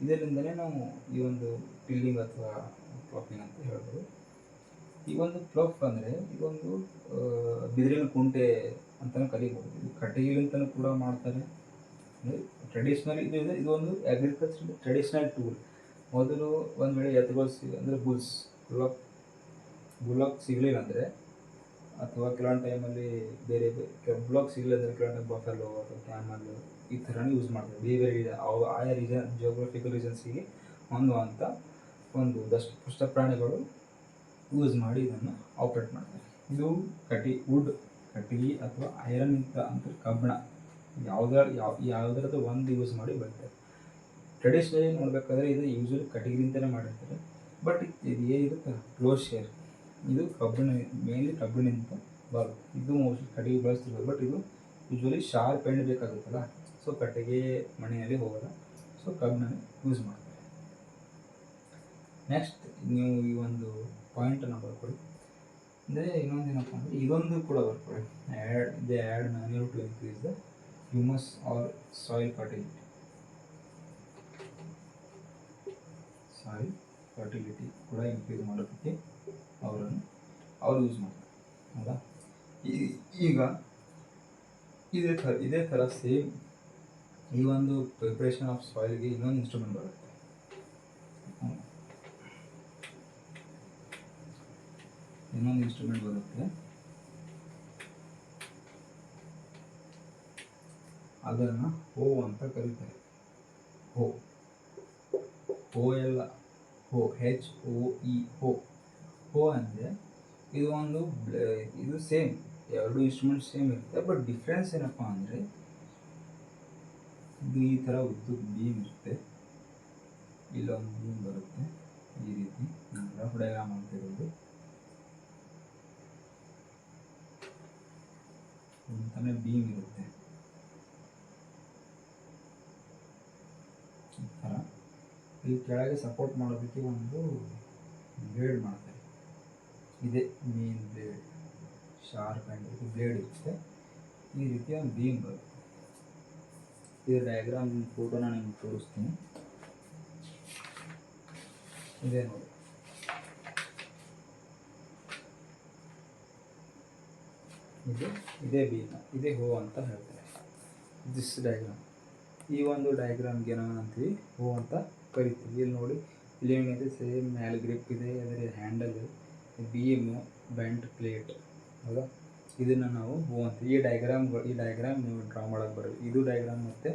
ಇದರಿಂದಲೇ ನಾವು ಈ ಒಂದು ಟಿಲ್ಲಿಂಗ್ ಅಥವಾ ಪ್ಲಫಿಂಗ್ ಅಂತ ಹೇಳ್ಬೋದು. ಈ ಒಂದು ಪ್ಲಫ್ ಅಂದರೆ ಇದೊಂದು ಬಿದಿರಿನ ಕುಂಟೆ ಅಂತಲೂ ಕರಿಬೋದು. ಇದು ಕಟ್ಟಿಗೆಲಿಂತಲೂ ಕೂಡ ಮಾಡ್ತಾರೆ. ಅಂದರೆ ಟ್ರೆಡಿಷ್ನಲ್ ಇದೊಂದು ಅಗ್ರಿಕಲ್ಚರ್ ಟ್ರೆಡಿಷ್ನಲ್ ಟೂಲ್. ಮೊದಲು ಒಂದು ವೇಳೆ ಎತ್ತುಗಳು ಅಂದರೆ ಬುಲಕ್ ಸಿಗಲಿಲ್ಲ ಅಂದರೆ, ಅಥವಾ ಕೆಲವೊಂದು ಟೈಮಲ್ಲಿ ಬೇರೆ ಬುಲಕ್ ಸಿಗಲಿಲ್ಲ ಅಂದರೆ ಕೆಲವೊಂದು ಟೈಮ್ ಬಫೆಲೋ ಅಥವಾ ಕ್ಯಾಮಲ್ ಈ ಥರನೇ ಯೂಸ್ ಮಾಡ್ತಾರೆ. ಬೇರೆ ಆಯಾ ಜಿಯೋಗ್ರಫಿಕಲ್ ರೀಸನ್ಸಿಗೆ ಹೊಂದುವಂಥ ಒಂದು ಪುಷ್ಟ ಪ್ರಾಣಿಗಳು ಯೂಸ್ ಮಾಡಿ ಇದನ್ನು ಆಪ್ರೇಟ್ ಮಾಡ್ತಾರೆ. ಇದು ಕಟ್ಟಿಗೆ ಅಥವಾ ಐರನ್ ಅಂತ ಕಬ್ಬಿಣ ಯಾವುದರದ್ದು ಒಂದು ಯೂಸ್ ಮಾಡಿ ಬರ್ತಾರೆ. ಟ್ರೆಡಿಷ್ನಲಿ ನೋಡಬೇಕಾದ್ರೆ ಇದು ಯೂಶ್ವಲಿ ಕಟ್ಟಿಗೆಲಿಂದಲೇ ಮಾಡಿರ್ತಾರೆ. ಬಟ್ ಇದು ಏನಿರುತ್ತೆ ಫ್ಲೋ ಶೇರ್, ಇದು ಮೇನ್ಲಿ ಕಬ್ಬಿಣದಿಂದ ಬರುತ್ತೆ. ಇದು ಮೋಸ್ಟ್ಲಿ ಕಟ್ಟಿಗೆ ಬಳಸ್ತಿರ್ಬೋದು, ಬಟ್ ಇದು ಯೂಶ್ವಲಿ ಶಾರ್ಪ್ ಎಂಡ್ ಬೇಕಾಗುತ್ತಲ್ಲ, ಸೊ ಕಟ್ಟಿಗೆ ಮಣ್ಣಿನಲ್ಲಿ ಹೋಗೋಲ್ಲ, ಸೊ ಕಬ್ಬಿಣನೇ ಯೂಸ್ ಮಾಡ್ತಾರೆ. ನೆಕ್ಸ್ಟ್ ನೀವು ಈ ಒಂದು ಪಾಯಿಂಟನ್ನು ಬರ್ಕೊಳ್ಳಿ. ಅಂದರೆ ಇನ್ನೊಂದೇನಪ್ಪ ಅಂದರೆ ಇದೊಂದು ಕೂಡ ಬರ್ತದೆ, add manure to increase the humus or soil fertility ಕೂಡ ಇನ್ಕ್ರೀಸ್ ಮಾಡೋದಕ್ಕೆ ಅವ್ರು ಯೂಸ್ ಮಾಡ್ತಾರೆ. ಹೌದಾ? ಈಗ ಇದೇ ಥರ ಸೇಮ್ ಈ ಒಂದು ಪ್ರಿಪ್ರೇಷನ್ ಆಫ್ ಸಾಯಿಲ್ಗೆ ಇನ್ನೊಂದು ಇನ್ಸ್ಟ್ರೂಮೆಂಟ್ ಬರುತ್ತೆ. ಅದನ್ನು ಹೋ ಅಂತ ಕರೀತಾರೆ. ಹೋ ಎಲ್ಲ ಹೋ HOE ಹೋ ಅಂದರೆ ಇದು ಸೇಮ್, ಎರಡು ಇನ್ಸ್ಟ್ರೂಮೆಂಟ್ ಸೇಮ್ ಇರುತ್ತೆ. ಬಟ್ ಡಿಫ್ರೆನ್ಸ್ ಏನಪ್ಪ ಅಂದರೆ ಇದು ಈ ಥರ ಉದ್ದ ಬೀಮ್ ಇರುತ್ತೆ, ಇಲ್ಲೊಂದು ಬೀಮ್ ಬರುತ್ತೆ ಈ ರೀತಿ. ರಫ್ ಡಯಾಗ್ರಾಮ್ ಅಂತ ಇರೋದು ಅಂತಾನೆ ಬೀಮ್ ಇರುತ್ತೆ ಈ ಥರ. ಈ ಕೆಳಗೆ ಸಪೋರ್ಟ್ ಮಾಡೋದಕ್ಕೆ ಒಂದು ಬ್ಲೇಡ್ ಮಾಡ್ತಾರೆ. ಇದೇ main blade, sharp and blade ಇರುತ್ತೆ. ಈ ರೀತಿ ಒಂದು ಬೀಮ್ ಬರುತ್ತೆ. ಈ ಡಯಾಗ್ರಾಮ್ ಫೋಟೋನ ನಿಮ್ಗೆ ತೋರಿಸ್ತೀನಿ. ಇದೇ ನೋಡಿ, ಇದೇ ಬೀಮ್, ಇದೇ ಹೋ ಅಂತ ಹೇಳ್ತಾರೆ. ದಿಸ್ ಡಯಾಗ್ರಾಮ್, ಈ ಒಂದು ಡಯಾಗ್ರಾಮ್ಗೆ ಏನಂತೀವಿ ಹೋ ಅಂತ ಕರಿತೀವಿ. ಇಲ್ಲಿ ನೋಡಿ, ಇಲ್ಲಿ ಏನಿದೆ ಸೇಮ್ ಮ್ಯಾಲ್ ಗ್ರಿಪ್ ಇದೆ, ಅದರ ಹ್ಯಾಂಡಲ್, ಬೀಮ್, ಬೆಂಟ್ ಪ್ಲೇಟ್. ಹೌದಾ? ಇದನ್ನು ನಾವು ಹೋ ಅಂತ ಈ ಡಯಾಗ್ರಾಮ್ ನೀವು ಡ್ರಾ ಮಾಡೋಕ್ಕೆ ಬರೋದು. ಇದು ಡಯಾಗ್ರಾಮ್ ಮತ್ತು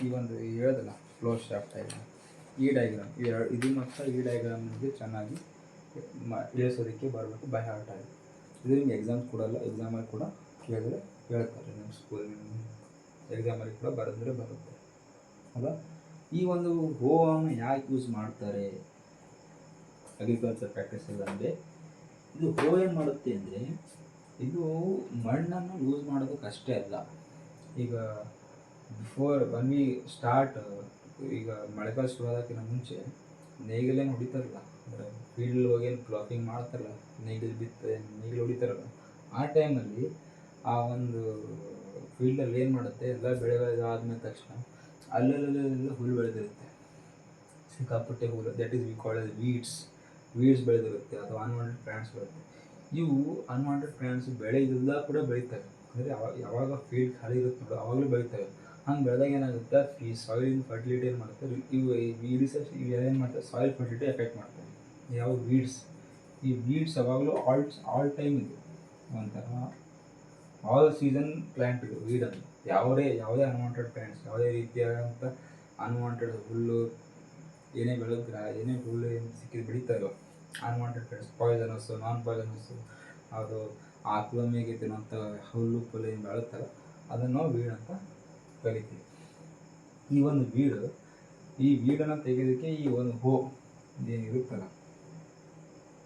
ಈ ಒಂದು ಹೇಳೋದಲ್ಲ ಫ್ಲೋ ಶಾಫ್ಟ್ ಡಯಾಗ್ರಾಮ್, ಈ ಡಯಾಗ್ರಾಮ್ ಇದು ಮತ್ತು ಈ ಡಯಾಗ್ರಾಮ್ ನಿಮಗೆ ಚೆನ್ನಾಗಿ ಇಳಿಸೋದಕ್ಕೆ ಬರಬೇಕು ಬೈ ಹಾರ್ಟ್ ಆಗಿ. ಇದು ನಿಮ್ಗೆ ಎಕ್ಸಾಮ್ ಕೊಡಲ್ಲ, ಎಕ್ಸಾಮಲ್ಲಿ ಕೂಡ ಕೇಳಿದ್ರೆ ಹೇಳ್ತಾರೆ. ನಿಮ್ಮ ಸ್ಕೂಲ್ ಎಕ್ಸಾಮಲ್ಲಿ ಕೂಡ ಬರೆದ್ರೆ ಬರುತ್ತೆ. ಅಲ್ಲ, ಈ ಒಂದು ಹೋವನ್ನು ಯಾಕೆ ಯೂಸ್ ಮಾಡ್ತಾರೆ ಅಗ್ರಿಕಲ್ಚರ್ ಪ್ರಾಕ್ಟೀಸಲ್ಲಿ ಅಂದರೆ, ಇದು ಹೋ ಏನು ಮಾಡುತ್ತೆ ಅಂದರೆ, ಇದು ಮಣ್ಣನ್ನು ಲೂಸ್ ಮಾಡೋದಕ್ಕೆ ಅಷ್ಟೇ ಅಲ್ಲ. ಈಗ ಬಿಫೋರ್ ವಿ ಸ್ಟಾರ್ಟ್, ಈಗ ಮಳೆಗಾಲ ಶುರು ಆಗೋಕ್ಕಿಂತ ಮುಂಚೆ ನೇಗಿಲೇನು ಹೊಡಿತಾರಲ್ಲ, ಅಂದರೆ ಫೀಲ್ಡ್ ಹೋಗಿ ಏನು ಪ್ಲಾಕಿಂಗ್ ಮಾಡ್ತಾರಲ್ಲ, ನೇಗಿಲು ಹೊಡಿತಾರಲ್ಲ, ಆ ಟೈಮಲ್ಲಿ ಆ ಒಂದು ಫೀಲ್ಡಲ್ಲಿ ಏನು ಮಾಡುತ್ತೆ, ಎಲ್ಲ ಬೆಳೆಗಳಾದ್ಮೇಲೆ ತಕ್ಷಣ ಅಲ್ಲಲ್ಲೆಲ್ಲ ಹುಲ್ಲು ಬೆಳೆದಿರುತ್ತೆ, ಸಿಕ್ಕಾಪಟ್ಟೆ ಹುಲ್ಲು. That is we call as weeds ಬೆಳೆದಿರುತ್ತೆ, ಅಥವಾ ಅನ್ವಾಂಟೆಡ್ ಪ್ಲಾಂಟ್ಸ್ ಬರುತ್ತೆ. ಇವು ಅನ್ವಾಂಟೆಡ್ ಪ್ಲಾಂಟ್ಸ್ ಬೆಳೆ ಇಲ್ಲ ಕೂಡ ಬೆಳೀತವೆ. ಅಂದರೆ ಯಾವಾಗ ಫೀಲ್ಡ್ ಖಾಲಿ ಇರುತ್ತೆ ನೋಡು ಆವಾಗಲೂ ಬೆಳೀತವೆ. ಹಂಗೆ ಬೆಳೆದಾಗ ಏನಾಗುತ್ತೆ, ಈ ಸಾಯಿಲ್ ಫರ್ಟಿಲಿಟಿ ಏನು ಮಾಡುತ್ತೆ, ಇವು ಏನು ಮಾಡ್ತಾರೆ, ಸಾಯಿಲ್ ಫರ್ಟಿಲಿಟಿ ಎಫೆಕ್ಟ್ ಮಾಡ್ತಾರೆ. ಯಾವ ಈ ವೀಡ್ಸ್ ಯಾವಾಗಲೂ ಆಲ್ ಟೈಮ್ ಇದು ಒಂಥರ ಆಲ್ ಸೀಸನ್ ಪ್ಲ್ಯಾಂಟ್ ಇದು ವೀಡನ್ನು. ಯಾವುದೇ ಅನ್ವಾಂಟೆಡ್ ಪ್ಲ್ಯಾಂಟ್ಸ್, ಯಾವುದೇ ರೀತಿಯಾದಂಥ ಅನ್ವಾಂಟೆಡ್ ಹುಲ್ಲು ಏನೇ ಹುಲ್ಲು ಏನು ಸಿಕ್ಕಿದ್ದು ಬೆಳೀತಾರೋ, ಅನ್ವಾಂಟೆಡ್ ಪ್ಲ್ಯಾಂಟ್ಸ್, ಪಾಯ್ಸನಸ್ಸು, ನಾನ್ ಪಾಯ್ಸನಸ್ಸು, ಅದು ಆಕಳ ಮೇಗೆ ತಿನ್ನೋಂಥ ಹುಲ್ಲು ಏನು ಬೆಳುತ್ತಲ್ಲ, ಅದನ್ನು ನಾವು ವೀಡ್ ಅಂತ ಕರಿತೀವಿ. ಈ ವೀಡನ್ನು ತೆಗೆಯೋದಕ್ಕೆ ಈ ಒಂದು ಹೋ ಏನಿರುತ್ತಲ್ಲ,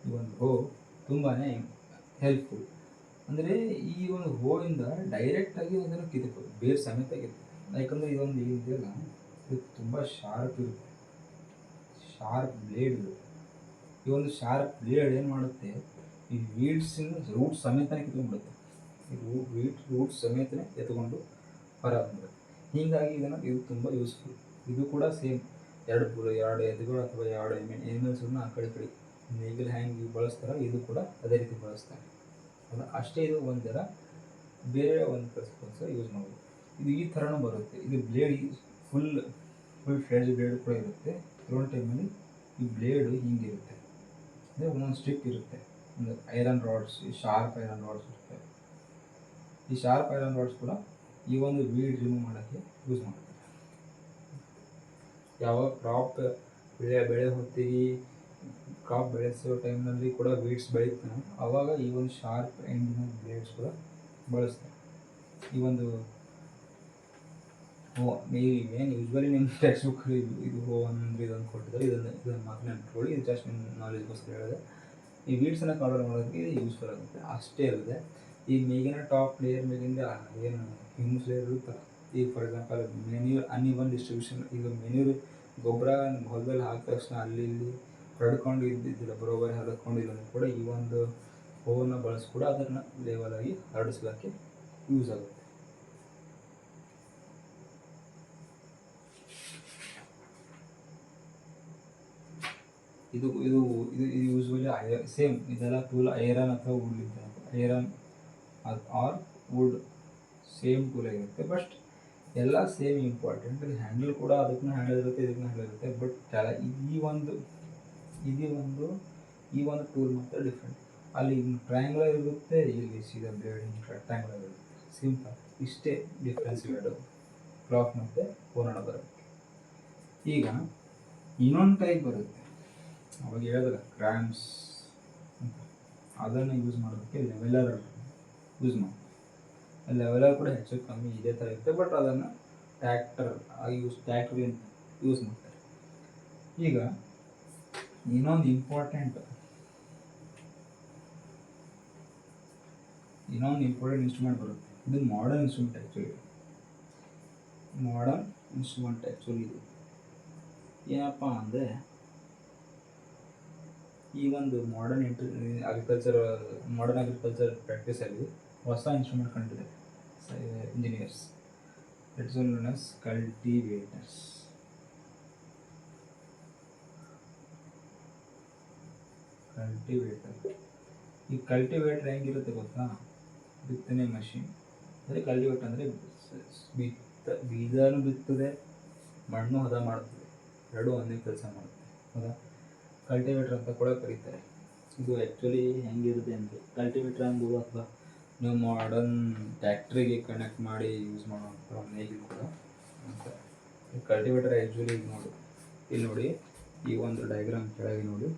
ಈ ಒಂದು ಹೋ ತುಂಬಾ ಹೆಲ್ಪ್ಫುಲ್. ಅಂದರೆ ಈ ಒಂದು ಹೋಯಿಂದ ಡೈರೆಕ್ಟಾಗಿ ಅದನ್ನು ಕಿತ್ತಬಹುದು, ಬೇರೆ ಸಮೇತ ಕಿತ್ತಬಹುದು. ಯಾಕಂದರೆ ಇದೊಂದು ಏನಿದೆಯಲ್ಲ, ಇದು ತುಂಬ ಶಾರ್ಪ್ ಇರುತ್ತೆ, ಶಾರ್ಪ್ ಬ್ಲೇಡ್ ಇರುತ್ತೆ. ಈ ಒಂದು ಶಾರ್ಪ್ ಬ್ಲೇಡ್ ಏನು ಮಾಡುತ್ತೆ, ಈ ವೀಡ್ಸಿನ ರೂಟ್ ಸಮೇತನೇ ಕಿತ್ಕೊಂಡ್ಬಿಡುತ್ತೆ. ರೂಟ್ ಸಮೇತನೇ ಎತ್ಕೊಂಡು ಹೊರ ಬಂದ್ಬಿಡುತ್ತೆ. ಹೀಗಾಗಿ ಇದು ತುಂಬ ಯೂಸ್ಫುಲ್. ಇದು ಕೂಡ ಸೇಮ್ ಎರಡು ಎತ್ತುಗಳು ಅಥವಾ ಎರಡು ಎನಿಮಲ್ಸನ್ನು ಆ ಕಡೆ ನೇಗಿಲು ಹ್ಯಾಂಗೆ ಬಳಸ್ತಾರೆ, ಇದು ಕೂಡ ಅದೇ ರೀತಿ ಬಳಸ್ತಾರೆ. ಅಲ್ಲ ಅಷ್ಟೇ, ಇದು ಒಂಥರ ಬೇರೆ ಒಂದು ಕೆಲಸ ಯೂಸ್ ಮಾಡ್ಬೋದು. ಇದು ಈ ಥರನೂ ಬರುತ್ತೆ. ಇದು ಬ್ಲೇಡ್ ಫುಲ್ ಫ್ಲೆಡ್ಜ್ ಬ್ಲೇಡ್ ಕೂಡ ಇರುತ್ತೆ. ಕೆಲವೊಂದು ಟೈಮಲ್ಲಿ ಈ ಬ್ಲೇಡು ಹಿಂಗಿರುತ್ತೆ, ಅಂದರೆ ಒಂದೊಂದು ಸ್ಟ್ರಿಪ್ ಇರುತ್ತೆ, ಒಂದು iron rods, sharp iron rods ಇರುತ್ತೆ. ಈ ಶಾರ್ಪ್ ಐರನ್ ರಾಡ್ಸ್ ಕೂಡ ಈ ಒಂದು ವೀಡ್ ರಿಮೂವ್ ಮಾಡೋಕ್ಕೆ ಯೂಸ್ ಮಾಡ್ತಾರೆ. ಯಾವಾಗ ಕ್ರಾಪ್ ಬೆಳೆ ಹೊತ್ತಿಗೆ ಕ್ರಾಪ್ ಬೆಳೆಸೋ ಟೈಮ್ನಲ್ಲಿ ಕೂಡ ವೀಡ್ಸ್ ಬೆಳೀತಾನೆ, ಆವಾಗ ಈ ಒಂದು ಶಾರ್ಪ್ ಎಂಡಿನ ಬ್ಲೇಡ್ಸ್ ಕೂಡ ಬಳಸ್ತಾರೆ. ಈ ಒಂದು ಏನು ಯೂಶ್ವಲಿ ನಿಮ್ಮ ಟೆಕ್ಸ್ಟ್ ಬುಕ್ ಇದು ಹೋ ಅಂದರೆ ಇದನ್ನು ಕೊಟ್ಟಿದ್ದಾರೆ, ಇದನ್ನು ಮಾತ್ರ ನೆನ್ಪಿಟ್ಕೊಳ್ಳಿ. ಇದು ಜಸ್ಟ್ ನಿಮ್ಮ ನಾಲೆಜ್ಗೋಸ್ಕರ ಹೇಳಿದೆ. ಈ ವೀಡ್ಸನ್ನು ಕಂಟ್ರೋಲ್ ಮಾಡೋದಕ್ಕೆ ಇದು ಯೂಸ್ಫುಲ್ ಆಗುತ್ತೆ. ಅಷ್ಟೇ ಅಲ್ಲದೆ ಈ ಮೇಗಿನ ಟಾಪ್ ಲೇಯರ್ ಮೇಲಿಂದ ಏನು ಹ್ಯೂಮಸ್ ಲೇಯರ್ ಇರುತ್ತಲ್ಲ, ಈಗ for example manure uneven distribution, ಈಗ ಮೆನ್ಯೂರ್ ಗೊಬ್ಬರ ಹೊಲದಲ್ಲಿ ಹಾಕಿದ ತಕ್ಷಣ ಅಲ್ಲಿ ಇಲ್ಲಿ ಹರಡ್ಕೊಂಡು ಇದ್ದಿದ್ದಿಲ್ಲ, ಬರೋಬ್ಬರಿ ಹರಡ್ಕೊಂಡಿಲ್ಲ ಕೂಡ ಈ ಒಂದು ಹೋವನ್ನು ಬಳಸಿ ಕೂಡ ಅದನ್ನು ಲೇವಲ್ ಆಗಿ ಹರಡಿಸ್ಲಿಕ್ಕೆ ಯೂಸ್ ಆಗುತ್ತೆ. ಇದು ಇದು ಇದು ಯೂಸ್ವಲಿ ಸೇಮ್ ಇದೆಲ್ಲ ಟೂಲ್ ಐರನ್ ಅಥವಾ ವುಡ್ ಇದ್ದಾಗ iron or wood same tool ಆಗಿರುತ್ತೆ. ಬಟ್ ಎಲ್ಲ ಸೇಮ್ ಇಂಪಾರ್ಟೆಂಟ್. ಹ್ಯಾಂಡಲ್ ಕೂಡ ಅದಕ್ಕೂ ಹ್ಯಾಂಡಲ್ ಇರುತ್ತೆ, ಇದಕ್ಕೂ ಹ್ಯಾಂಡಲ್ ಇರುತ್ತೆ. ಬಟ್ ಈ ಒಂದು ಟೂಲ್ ಮಾತ್ರ ಡಿಫ್ರೆಂಟ್. ಅಲ್ಲಿ ಟ್ರಯಾಂಗುಲರ್ ಇರುತ್ತೆ, ಇಲ್ಲಿ ಸೀದಾ ಬ್ಲೇಡ್ ರೆಕ್ಟ್ಯಾಂಗುಲರ್ ಇರುತ್ತೆ. ಸಿಂಪಲ್ ಇಷ್ಟೇ ಡಿಫ್ರೆನ್ಸ್ ಇವೆರಡು, ಕ್ಲಾಕ್ ಮತ್ತು ಕೋನಡ ಬರುತ್ತೆ. ಈಗ ಇನ್ನೊಂದು ಟೈಪ್ ಬರುತ್ತೆ, ಅವಾಗ ಹೇಳಿದ್ರೆ ಕ್ರ್ಯಾಂಪ್ಸ್ ಅಂತ, ಅದನ್ನು ಯೂಸ್ ಮಾಡೋದಕ್ಕೆ ಲೆವೆಲರ್ ಯೂಸ್ ಮಾಡಿ. ಲೆವೆಲರ್ ಕೂಡ ಹೆಚ್ಚು ಕಮ್ಮಿ ಇದೇ ಥರ ಇರುತ್ತೆ, ಬಟ್ ಅದನ್ನು ಟ್ಯಾಕ್ಟರ್ ಯೂಸ್ ಮಾಡ್ತಾರೆ. ಈಗ ಇನ್ನೊಂದು ಇಂಪಾರ್ಟೆಂಟ್ ಇನ್ಸ್ಟ್ರೂಮೆಂಟ್ ಬರುತ್ತೆ. ಇದು ಮಾಡರ್ನ್ ಇನ್ಸ್ಟ್ರೂಮೆಂಟ್ ಆ್ಯಕ್ಚುಲಿ ಇದು ಏನಪ್ಪ ಅಂದರೆ, ಈ ಒಂದು ಮಾಡರ್ನ್ ಅಗ್ರಿಕಲ್ಚರ್ ಪ್ರಾಕ್ಟೀಸಲ್ಲಿ ಹೊಸ ಇನ್ಸ್ಟ್ರೂಮೆಂಟ್ ಕಂಡಿದೆ engineers. It's known as cultivators. ಈ ಕಲ್ಟಿವೇಟರ್ ಹೆಂಗಿರುತ್ತೆ ಗೊತ್ತಾ? ಬಿತ್ತನೆ ಮಷಿನ್. ಅಂದರೆ ಕಲ್ಟಿವೇಟರ್ ಅಂದರೆ ಬೀಜನೂ ಬಿತ್ತದೆ, ಮಣ್ಣು ಹದ ಮಾಡ್ತದೆ, ಎರಡೂ ಒಂದೇ ಕೆಲಸ ಮಾಡುತ್ತೆ. ಹೌದಾ? ಕಲ್ಟಿವೇಟರ್ ಅಂತ ಕೂಡ ಕರೀತಾರೆ. ಇದು ಆ್ಯಕ್ಚುಲಿ ಹೆಂಗಿರುತ್ತೆ ಅಂದರೆ, ಕಲ್ಟಿವೇಟರ್ ಅಂಬೋದು ಅಥವಾ ನೀವು ಮಾಡರ್ನ್ ಟ್ಯಾಕ್ಟ್ರಿಗೆ ಕನೆಕ್ಟ್ ಮಾಡಿ ಯೂಸ್ ಮಾಡುವಂಥ ನೇಗಿಲು ಕೂಡ ಅಂತ. ಕಲ್ಟಿವೇಟರ್ ಆ್ಯಕ್ಚುಲಿ ಇಲ್ಲಿ ನೋಡಿ, ಈ ಒಂದು ಡಯಾಗ್ರಾಮ್ ಕೆಳಗೆ ನೋಡಿ,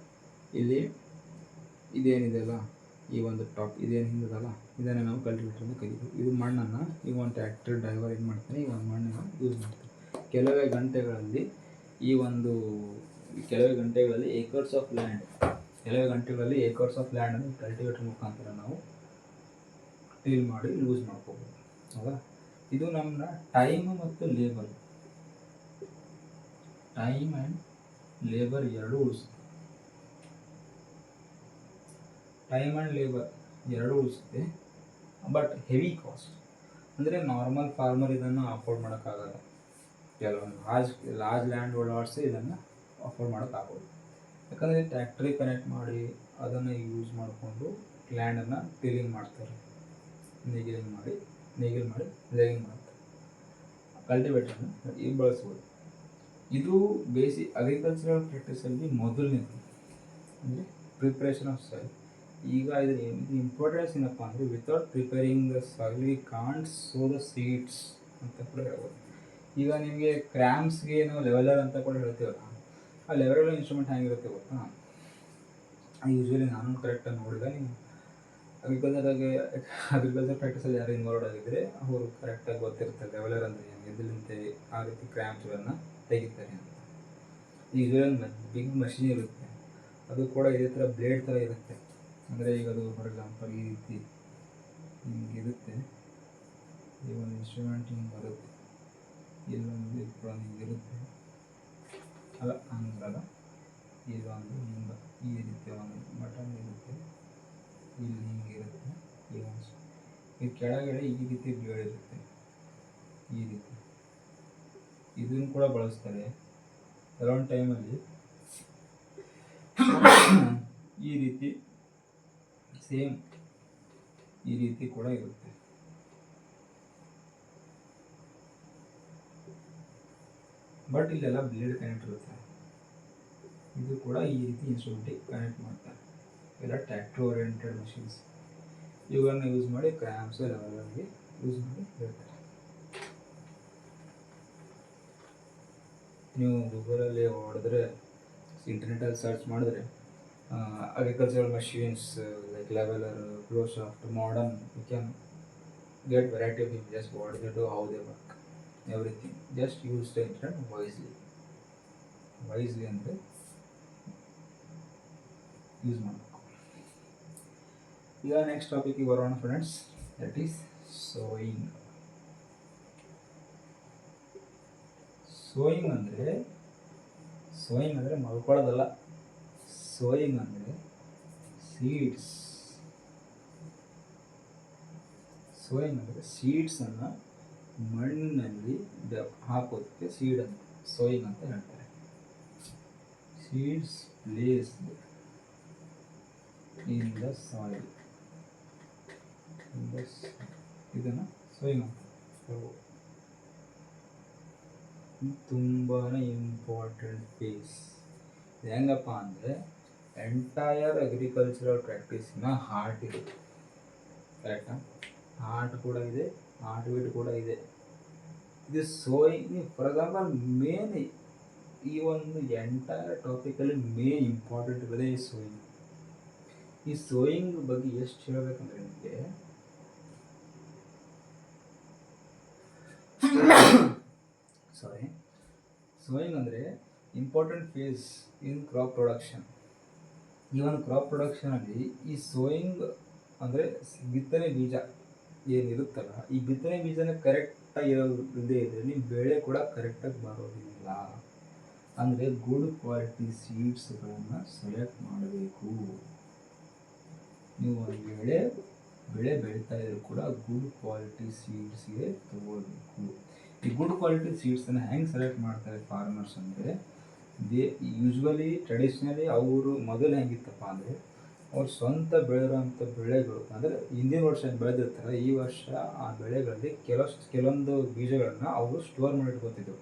ಇಲ್ಲಿ ಇದೇನಿದೆಯಲ್ಲ, ಈ ಒಂದು ಟಾಪ್ ಇದೇನು ಹಿಂದದಲ್ಲ, ಇದನ್ನು ನಾವು ಕಲ್ಟಿವೇಟರ್ ಅಂತ ಕರೀತೀವಿ. ಇದು ಮಣ್ಣನ್ನು ಈ ಒಂದು ಟ್ಯಾಕ್ಟರ್ ಡ್ರೈವರ್ ಏನು ಮಾಡ್ತಾನೆ, ಈ ಒಂದು ಮಣ್ಣನ್ನು ಯೂಸ್ ಮಾಡ್ತಾನೆ. ಕೆಲವೇ ಗಂಟೆಗಳಲ್ಲಿ ಏಕರ್ಸ್ ಆಫ್ ಲ್ಯಾಂಡನ್ನು ಕಲ್ಟಿವೇಟರ್ ಮುಖಾಂತರ ನಾವು ಟೀಲ್ ಮಾಡಿ ಯೂಸ್ ಮಾಡ್ಕೋಬೋದು. ಹೌದಾ? ಇದು ನಮ್ಮ ಟೈಮ್ ಆ್ಯಂಡ್ ಲೇಬರ್ ಎರಡೂ ಉಳಿಸುತ್ತೆ. ಉಳಿಸುತ್ತೆ, ಬಟ್ ಹೆವಿ ಕಾಸ್ಟ್. ಅಂದರೆ ನಾರ್ಮಲ್ ಫಾರ್ಮರ್ ಇದನ್ನು ಅಫೋರ್ಡ್ ಮಾಡೋಕ್ಕಾಗಲ್ಲ. ಕೆಲವೊಂದು ಲಾರ್ಜ್ ಲ್ಯಾಂಡ್ ಹೋಲ್ಡರ್ಸ್ ಇದನ್ನು ಅಫೋರ್ಡ್ ಮಾಡೋಕ್ಕಾಗೋದು. ಯಾಕಂದರೆ ಟ್ಯಾಕ್ಟ್ರಿಗೆ ಕನೆಕ್ಟ್ ಮಾಡಿ ಅದನ್ನು ಯೂಸ್ ಮಾಡಿಕೊಂಡು ಲ್ಯಾಂಡನ್ನು ಟೀಲಿಂಗ್ ಮಾಡ್ತಾರೆ, ನೇಗಿಲ್ ಮಾಡಿ ಲೇಯಿಂಗ್ ಮಾಡ್ತಾರೆ. ಕಲ್ಟಿವೇಟರ್ನ ಈಗ ಬಳಸ್ಬೋದು. ಇದು ಅಗ್ರಿಕಲ್ಚರಲ್ ಪ್ರಾಕ್ಟೀಸಲ್ಲಿ ಮೊದಲನೇದು ಅಂದರೆ ಪ್ರಿಪ್ರೇಷನ್ ಆಫ್ ಸಾಯಿಲ್. ಈಗ ಇದು ಇಂಪಾರ್ಟೆನ್ಸ್ ಏನಪ್ಪ ಅಂದರೆ, without preparing the soil we can't so the seeds ಅಂತ ಕೂಡ ಹೇಳ್ಬೋದು. ಈಗ ನಿಮಗೆ ಕ್ರ್ಯಾಂಪ್ಸ್ಗೆ ನಾವು ಲೆವೆಲರ್ ಅಂತ ಕೂಡ ಹೇಳ್ತೀವಲ್ಲ, ಆ ಲೆವೆಲರ್ ಇನ್ಸ್ಟ್ರೂಮೆಂಟ್ ಹೇಗಿರುತ್ತೆ ಗೊತ್ತಾ? ಯೂಶ್ವಲಿ ನಾನು ಕರೆಕ್ಟಾಗಿ ನೋಡಿದೆ. ನೀವು ಅಗ್ರಿಕಲ್ಚರ್ ಪ್ರಾಕ್ಟೀಸಲ್ಲಿ ಯಾರು ಇನ್ವಾಲ್ವ್ ಆಗಿದ್ದರೆ ಅವರು ಕರೆಕ್ಟಾಗಿ ಗೊತ್ತಿರ್ತಾರೆ ಲೆವೆಲರ್ ಅಂದರೆ ಏನು, ಎದ್ದಿನಂತೆ ಆ ರೀತಿ ಕ್ರ್ಯಾಂಪ್ಸ್ಗಳನ್ನು ತೆಗಿತಾರೆ ಅಂತ. ಯೂಶ್ವಲಿ ಬಿಗ್ ಮಷಿನ್ ಇರುತ್ತೆ, ಅದು ಕೂಡ ಇದೇ ಥರ ಬ್ಲೇಡ್ ಥರ ಇರುತ್ತೆ. ಅಂದರೆ ಈಗ ಅದು ಫಾರ್ ಎಕ್ಸಾಂಪಲ್ ಈ ರೀತಿ ಹಿಂಗಿರುತ್ತೆ, ಈ ಒಂದು ಇನ್ಸ್ಟ್ರೂಮೆಂಟ್ ಹಿಂಗೆ ಬರುತ್ತೆ, ಇಲ್ಲೊಂದು ಹಿಂಗಿರುತ್ತೆ ಅಲ್ಲ, ಹಂಗಲ್ಲ, ಇದೊಂದು ಹಿಂಗೆ ಈ ರೀತಿ ಒಂದು ಬಟನ್ ಇರುತ್ತೆ, ಇಲ್ಲಿ ಹಿಂಗಿರುತ್ತೆ. ಈ ಕೆಳಗಡೆ ಈ ರೀತಿ ಬ್ಲೇಡ್ ಇರುತ್ತೆ, ಈ ರೀತಿ ಇದನ್ನು ಕೂಡ ಬಳಸ್ತಾರೆ ಕೆಲವೊಂದು ಟೈಮಲ್ಲಿ. ಈ ರೀತಿ ಸೇಮ್ ಈ ರೀತಿ ಕೂಡ ಇರುತ್ತೆ. ಬಟ್ ಇಲ್ಲೆಲ್ಲ ಬ್ಲೇಡ್ ಕನೆಕ್ಟ್ ಇರುತ್ತೆ. ಇದು ಕೂಡ ಈ ರೀತಿ ಇನ್ಸ್ಟ್ರೂಮೆಂಟಿಗೆ ಕನೆಕ್ಟ್ ಮಾಡ್ತಾರೆ. ಎಲ್ಲ ಟ್ಯಾಕ್ಟರ್ ಓರಿಯೆಂಟೆಡ್ ಮಷಿನ್ಸ್. ಇವುಗಳನ್ನು ಯೂಸ್ ಮಾಡಿ ಕ್ರ್ಯಾಂಪ್ಸ್ ಲೆವೆಲರ್ಗೆ ಯೂಸ್ ಮಾಡಿ ಹೇಳ್ತಾರೆ. ನೀವು ಗೂಗಲಲ್ಲಿ ಹೊಡೆದ್ರೆ, ಇಂಟರ್ನೆಟಲ್ಲಿ ಸರ್ಚ್ ಮಾಡಿದ್ರೆ agricultural machines like leveler, blow shaft, modern, you can get variety of images, what they do, how they work, everything. Just use the internet wisely ಅಂದರೆ use ಮಾಡಬೇಕು. ಈಗ ನೆಕ್ಸ್ಟ್ ಟಾಪಿಕ್ಗೆ ಬರೋಣ friends, that is sowing. Sowing ಅಂದರೆ ಮಲ್ಕೊಳ್ಳೋದಲ್ಲ. Sowing ಅಂದರೆ seeds sowing ಅಂದರೆ ಸೀಡ್ಸನ್ನು ಮಣ್ಣಿನಲ್ಲಿ ಹಾಕೋದಕ್ಕೆ seed ಅಂತ ಸೋಯಿಂಗ್ ಅಂತ ಹೇಳ್ತಾರೆ. Seeds placed in the soil, ಇದನ್ನು ಸೋಯಿಂಗ್ ಅಂತ. ತುಂಬಾ ಇಂಪಾರ್ಟೆಂಟ್ ಫೇಸ್. ಹೆಂಗಪ್ಪ ಅಂದರೆ ಎಂಟೈರ್ ಅಗ್ರಿಕಲ್ಚರಲ್ ಪ್ರಾಕ್ಟೀಸಿನ ಹಾರ್ಟ್ ಇದೆ, ಕರೆಕ್ಟಾ? ಹಾರ್ಟ್ ಕೂಡ ಇದೆ, ಹಾರ್ಟ್ ಬೀಟ್ ಕೂಡ ಇದೆ. ಇದು ಸೋಯಿಂಗ್ ಫಾರ್ ಎಕ್ಸಾಂಪಲ್ ಮೇನ್ ಈ ಒಂದು ಎಂಟೈರ್ ಟಾಪಿಕಲ್ಲಿ ಮೇನ್ ಇಂಪಾರ್ಟೆಂಟ್ ಇರೋದೇ ಈ ಸೋಯಿಂಗ್. ಈ ಸೋಯಿಂಗ್ ಬಗ್ಗೆ ಎಷ್ಟು ಹೇಳಬೇಕಂದ್ರೆ ನಿಮಗೆ ಸೋಯಿಂಗ್ ಅಂದರೆ important phase in crop production. ಈ ಒಂದು ಕ್ರಾಪ್ ಪ್ರೊಡಕ್ಷನಲ್ಲಿ ಈ ಸೋಯಿಂಗ್ ಅಂದರೆ ಬಿತ್ತನೆ ಬೀಜ ಏನಿರುತ್ತಲ್ಲ, ಈ ಬಿತ್ತನೆ ಬೀಜನ ಕರೆಕ್ಟಾಗಿ ಇರೋದೇ ಇದ್ರೆ ನಿಮ್ಮ ಬೆಳೆ ಕೂಡ ಕರೆಕ್ಟಾಗಿ ಬರೋದಿಲ್ಲ. ಅಂದರೆ ಗುಡ್ ಕ್ವಾಲಿಟಿ ಸೀಡ್ಸ್ಗಳನ್ನು ಸೆಲೆಕ್ಟ್ ಮಾಡಬೇಕು. ನೀವು ಒಂದು ಬೆಳೆ ಬೆಳೀತಾ ಇದ್ರು ಕೂಡ ಗುಡ್ ಕ್ವಾಲಿಟಿ ಸೀಡ್ಸ್ಗೆ ತಗೋಬೇಕು. ಈ ಗುಡ್ ಕ್ವಾಲಿಟಿ ಸೀಡ್ಸನ್ನು ಹೆಂಗೆ ಸೆಲೆಕ್ಟ್ ಮಾಡ್ತಾರೆ ಫಾರ್ಮರ್ಸ್ ಅಂದರೆ, ಯೂಶ್ವಲಿ ಟ್ರೆಡಿಷ್ನಲಿ ಅವರು ಮೊದಲು ಹೆಂಗಿತ್ತಪ್ಪ ಅಂದರೆ ಅವ್ರು ಸ್ವಂತ ಬೆಳೆದಿರೋಂಥ ಬೆಳೆಗಳು ಅಂದರೆ ಹಿಂದಿನ ವರ್ಷ ಬೆಳೆದಿರ್ತಾರೆ, ಈ ವರ್ಷ ಆ ಬೆಳೆಗಳಲ್ಲಿ ಕೆಲವೊಂದು ಬೀಜಗಳನ್ನು ಅವರು ಸ್ಟೋರ್ ಮಾಡಿಟ್ಕೋತಿದ್ರು.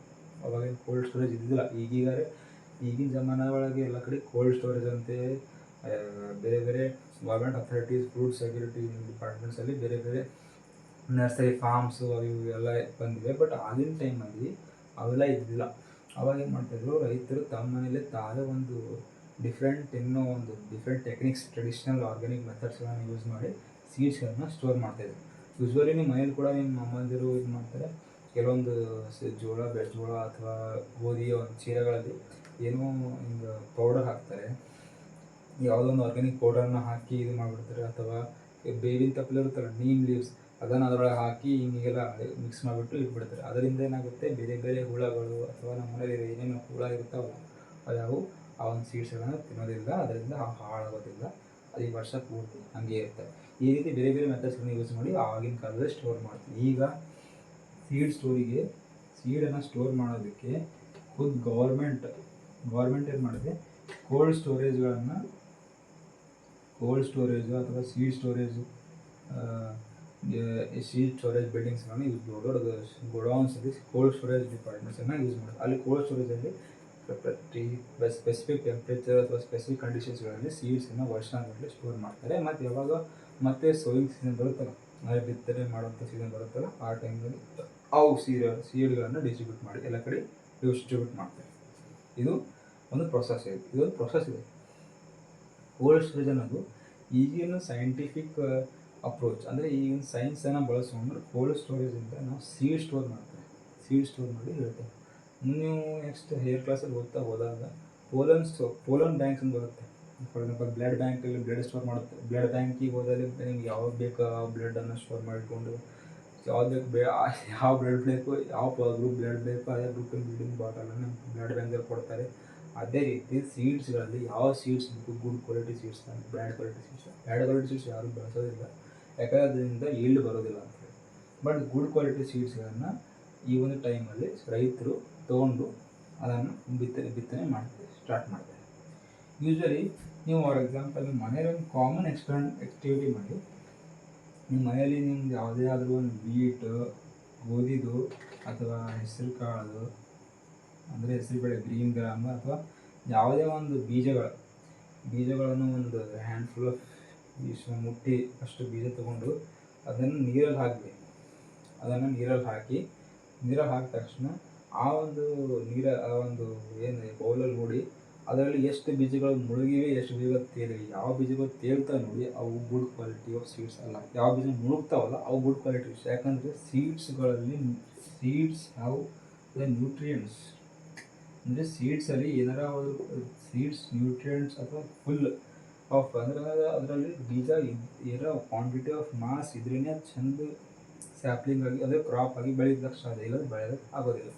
ಅವಾಗ ಕೋಲ್ಡ್ ಸ್ಟೋರೇಜ್ ಇದ್ದಿಲ್ಲ. ಈಗಿನ ಜಮಾನ ಒಳಗೆ ಎಲ್ಲ ಕಡೆ ಕೋಲ್ಡ್ ಸ್ಟೋರೇಜ್ ಅಂತೆ ಬೇರೆ ಬೇರೆ ಗೌರ್ಮೆಂಟ್ ಅಥಾರಿಟೀಸ್, ಫುಡ್ ಸೆಕ್ಯೂರಿಟಿ ಡಿಪಾರ್ಟ್ಮೆಂಟ್ಸಲ್ಲಿ ಬೇರೆ ಬೇರೆ ನರ್ಸರಿ ಫಾರ್ಮ್ಸು ಅವು ಎಲ್ಲ ಬಂದಿವೆ. ಬಟ್ ಆಗಿನ ಟೈಮಲ್ಲಿ ಅವೆಲ್ಲ ಇದ್ದಿಲ್ಲ. ಅವಾಗ ಏನು ಮಾಡ್ತಾಯಿದ್ರು, ರೈತರು ತಮ್ಮ ಮನೇಲಿ ತಾವೇ ಒಂದು ಡಿಫ್ರೆಂಟ್ ಟೆಕ್ನಿಕ್ಸ್, ಟ್ರೆಡಿಷ್ನಲ್ ಆರ್ಗ್ಯಾನಿಕ್ ಮೆಥಡ್ಸ್ಗಳನ್ನು ಯೂಸ್ ಮಾಡಿ ಸೀಡ್ಸ್ಗಳನ್ನು ಸ್ಟೋರ್ ಮಾಡ್ತಾಯಿದ್ರು. ಯೂಶ್ವಲಿ ನಿಮ್ಮ ಮನೇಲಿ ಕೂಡ ನಿಮ್ಮ ಅಮ್ಮಂದಿರು ಇದು ಮಾಡ್ತಾರೆ. ಕೆಲವೊಂದು ಜೋಳ ಅಥವಾ ಗೋಧಿಯ ಒಂದು ಚೀಲಗಳಲ್ಲಿ ಏನೋ ಹಿಂಗೆ ಪೌಡರ್ ಹಾಕ್ತಾರೆ, ಯಾವುದೋ ಒಂದು ಆರ್ಗ್ಯಾನಿಕ್ ಪೌಡರನ್ನು ಹಾಕಿ ಇದು ಮಾಡಿಬಿಡ್ತಾರೆ. ಅಥವಾ ಬೇವಿನ ತಪ್ಪಲೆ ಇರುತ್ತಲ್ಲ, ನೀಮ್ ಲೀವ್ಸ್, ಅದನ್ನು ಅದರೊಳಗೆ ಹಾಕಿ ಹಿಂಗೆಲ್ಲ ಮಿಕ್ಸ್ ಮಾಡಿಬಿಟ್ಟು ಇಟ್ಬಿಡ್ತಾರೆ. ಅದರಿಂದ ಏನಾಗುತ್ತೆ, ಬೇರೆ ಬೇರೆ ಹುಳಗಳು ಅಥವಾ ನಮ್ಮ ಮನೇಲಿ ಏನೇನು ಹುಳ ಇರ್ತಾವಲ್ಲ ಅವು ಆ ಒಂದು ಸೀಡ್ಸ್ಗಳನ್ನು ತಿನ್ನೋದಿಲ್ಲ, ಅದರಿಂದ ಹಾಳಾಗೋದಿಲ್ಲ. ಅದು ಈ ವರ್ಷ ಪೂರ್ತಿ ಹಾಗೆ ಇರ್ತವೆ. ಈ ರೀತಿ ಬೇರೆ ಬೇರೆ ಮೆಥಡ್ಸ್ಗಳನ್ನು ಯೂಸ್ ಮಾಡಿ ಆಗಿನ ಕಾಲದಲ್ಲಿ ಸ್ಟೋರ್ ಮಾಡ್ತೀವಿ. ಈಗ ಸೀಡನ್ನು ಸ್ಟೋರ್ ಮಾಡೋದಕ್ಕೆ ಖುದ್ದು ಗೌರ್ಮೆಂಟ್ ಏನು ಮಾಡಿದೆ, ಕೋಲ್ಡ್ ಸ್ಟೋರೇಜು ಅಥವಾ ಸೀಡ್ ಸ್ಟೋರೇಜ್ ಬಿಲ್ಡಿಂಗ್ಸ್ಗಳನ್ನು ಯೂಸ್ ಮಾಡಿ, ದೊಡ್ಡ ಗೋಡೌನ್ಸಲ್ಲಿ ಕೋಲ್ಡ್ ಸ್ಟೋರೇಜ್ ಡಿಪಾರ್ಟ್ಮೆಂಟ್ಸನ್ನು ಯೂಸ್ ಮಾಡಿ, ಅಲ್ಲಿ ಕೋಲ್ಡ್ ಸ್ಟೋರೇಜಲ್ಲಿ ಸ್ಪೆಸಿಫಿಕ್ ಟೆಂಪ್ರೇಚರ್ ಅಥವಾ ಸ್ಪೆಸಿಫಿಕ್ ಕಂಡೀಷನ್ಸ್ಗಳಲ್ಲಿ ಸೀಡ್ಸನ್ನು ವರ್ಷಾನುಗಟ್ಟಲೆ ಸ್ಟೋರ್ ಮಾಡ್ತಾರೆ. ಮತ್ತು ಯಾವಾಗ ಮತ್ತೆ ಸೋಯಿಂಗ್ ಸೀಸನ್ ಬರುತ್ತಲ್ಲ, ಅಂದರೆ ಬಿತ್ತನೆ ಮಾಡುವಂಥ ಸೀಸನ್ ಬರುತ್ತಲ್ಲ, ಆ ಟೈಮಲ್ಲಿ ಅವು ಸೀಡ್ಗಳನ್ನು ಡಿಸ್ಟ್ರಿಬ್ಯೂಟ್ ಮಾಡಿ ಎಲ್ಲ ಕಡೆ ಡಿಸ್ಟ್ರಿಬ್ಯೂಟ್ ಮಾಡ್ತಾರೆ. ಇದು ಒಂದು ಪ್ರೊಸೆಸ್ ಇದೆ. ಕೋಲ್ಡ್ ಸ್ಟೋರೇಜ್ ಅನ್ನೋದು ಈಗಿನ ಸೈಂಟಿಫಿಕ್ ಅಪ್ರೋಚ್, ಅಂದರೆ ಈಗಿನ ಸೈನ್ಸನ್ನು ಬಳಸ್ಕೊಂಡು ಕೋಲ್ಡ್ ಸ್ಟೋರೇಜಿಂದ ನಾವು ಸೀಡ್ ಸ್ಟೋರ್ ಮಾಡಿ ಹೇಳ್ತೇವೆ. ನೀವು ನೆಕ್ಸ್ಟ್ ಹೇರ್ ಕ್ಲಾಸಲ್ಲಿ ಹೋದಾಗ ಪೋಲನ್ ಬ್ಯಾಂಕ್ಸ್ ಅಂತ ಬರುತ್ತೆ. ಫಾರ್ ಎಕ್ಸಾಂಪಲ್ ಬ್ಲಡ್ ಬ್ಯಾಂಕಲ್ಲಿ ಬ್ಲಡ್ ಸ್ಟೋರ್ ಮಾಡುತ್ತೆ. ಬ್ಲಡ್ ಬ್ಯಾಂಕಿಗೆ ಹೋದಲ್ಲಿ ನಿಮ್ಗೆ ಯಾವಾಗ ಬೇಕು ಆ ಬ್ಲಡ್ಡನ್ನು ಸ್ಟೋರ್ ಮಾಡಿಕೊಂಡು, ಯಾವ ಬ್ಲಡ್ ಬೇಕು, ಯಾವ ಗ್ರೂಪ್ ಬ್ಲಡ್ ಬೇಕು, ಅದೇ ಗ್ರೂಪಿನ ಬ್ಲೀಡಿಂಗ್ ಬಾಟಲನ್ನು ಬ್ಲಡ್ ಬ್ಯಾಂಕಲ್ಲಿ ಕೊಡ್ತಾರೆ. ಅದೇ ರೀತಿ ಸೀಡ್ಸ್ಗಳಲ್ಲಿ ಯಾವ ಸೀಡ್ಸ್ ಬೇಕು, ಗುಡ್ ಕ್ವಾಲಿಟಿ ಸೀಡ್ಸ್, ಬ್ಯಾಡ್ ಕ್ವಾಲಿಟಿ ಸೀಡ್ಸ್ ಯಾರು ಬಳಸೋದಿಲ್ಲ, ಯಾಕಂದರೆ ಅದರಿಂದ ಈಲ್ಡ್ ಬರೋದಿಲ್ಲ ಅಂತೇಳಿ. ಬಟ್ ಗುಡ್ ಕ್ವಾಲಿಟಿ ಸೀಡ್ಸ್ಗಳನ್ನು ಈ ಒಂದು ಟೈಮಲ್ಲಿ ರೈತರು ತೊಗೊಂಡು ಅದನ್ನು ಬಿತ್ತನೆ ಸ್ಟಾರ್ಟ್ ಮಾಡ್ತಾರೆ. ಯೂಶ್ವಲಿ ನೀವು ಫಾರ್ ಎಕ್ಸಾಂಪಲ್ ನಿಮ್ಮ ಮನೇಲಿ ಒಂದು ಕಾಮನ್ ಆ್ಯಕ್ಟಿವಿಟಿ ಮಾಡಿ. ನಿಮ್ಮ ಮನೆಯಲ್ಲಿ ನಿಮ್ದು ಯಾವುದೇ ಆದರೂ ಒಂದು ವೀಟ್, ಗೋಧಿದು ಅಥವಾ ಹೆಸರು ಕಾಳು, ಅಂದರೆ ಹೆಸರು ಬೇಳೆ, ಗ್ರೀನ್ ಗ್ರಾಮ್ ಅಥವಾ ಯಾವುದೇ ಒಂದು ಬೀಜಗಳನ್ನು ಒಂದು ಹ್ಯಾಂಡ್ಫುಲ್ ಆಫ್ ಮುಟ್ಟಿ ಅಷ್ಟು ಬೀಜ ತೊಗೊಂಡು ಅದನ್ನು ನೀರಲ್ಲಿ ಹಾಕಬೇಕು. ನೀರಲ್ಲಿ ಹಾಕಿದ ತಕ್ಷಣ ಆ ಒಂದು ಏನು ಬೌಲಲ್ಲಿ ನೋಡಿ ಅದರಲ್ಲಿ ಎಷ್ಟು ಬೀಜಗಳು ಮುಳುಗಿವೆ, ಎಷ್ಟು ಬೀಜಗಳು ತೇಲಿವೆ. ಯಾವ ಬೀಜಗಳು ತೇಲ್ತಾವೆ ನೋಡಿ ಅವು ಗುಡ್ ಕ್ವಾಲಿಟಿ ಆಫ್ ಸೀಡ್ಸ್ ಅಲ್ಲ. ಯಾವ ಬೀಜ ಮುಳುಗ್ತಾವಲ್ಲ ಅವು ಗುಡ್ ಕ್ವಾಲಿಟಿ. ಯಾಕಂದರೆ ಸೀಡ್ಸ್ ಯಾವ ನ್ಯೂಟ್ರಿಯೆಂಟ್ಸ್, ಅಂದರೆ ಸೀಡ್ಸಲ್ಲಿ ಏನಾರ ನ್ಯೂಟ್ರಿಯೆಂಟ್ಸ್ ಅಥವಾ ಫುಲ್ ಆಫ್ ಅಂದರೆ ಅದರಲ್ಲಿ ಬೀಜ ಇರೋ ಕ್ವಾಂಟಿಟಿ ಆಫ್ ಮಾಸ್ ಇದ್ರೇ ಚೆಂದ ಸ್ಯಾಪ್ಲಿಂಗ್ ಆಗಿ ಅದೇ ಕ್ರಾಪ್ ಆಗಿ ಬೆಳೀಲಿಕ್ಕೆ ಸಾಧ್ಯ, ಇಲ್ಲ ಬೆಳೆಯೋದಕ್ಕೆ ಆಗೋದಿಲ್ಲ.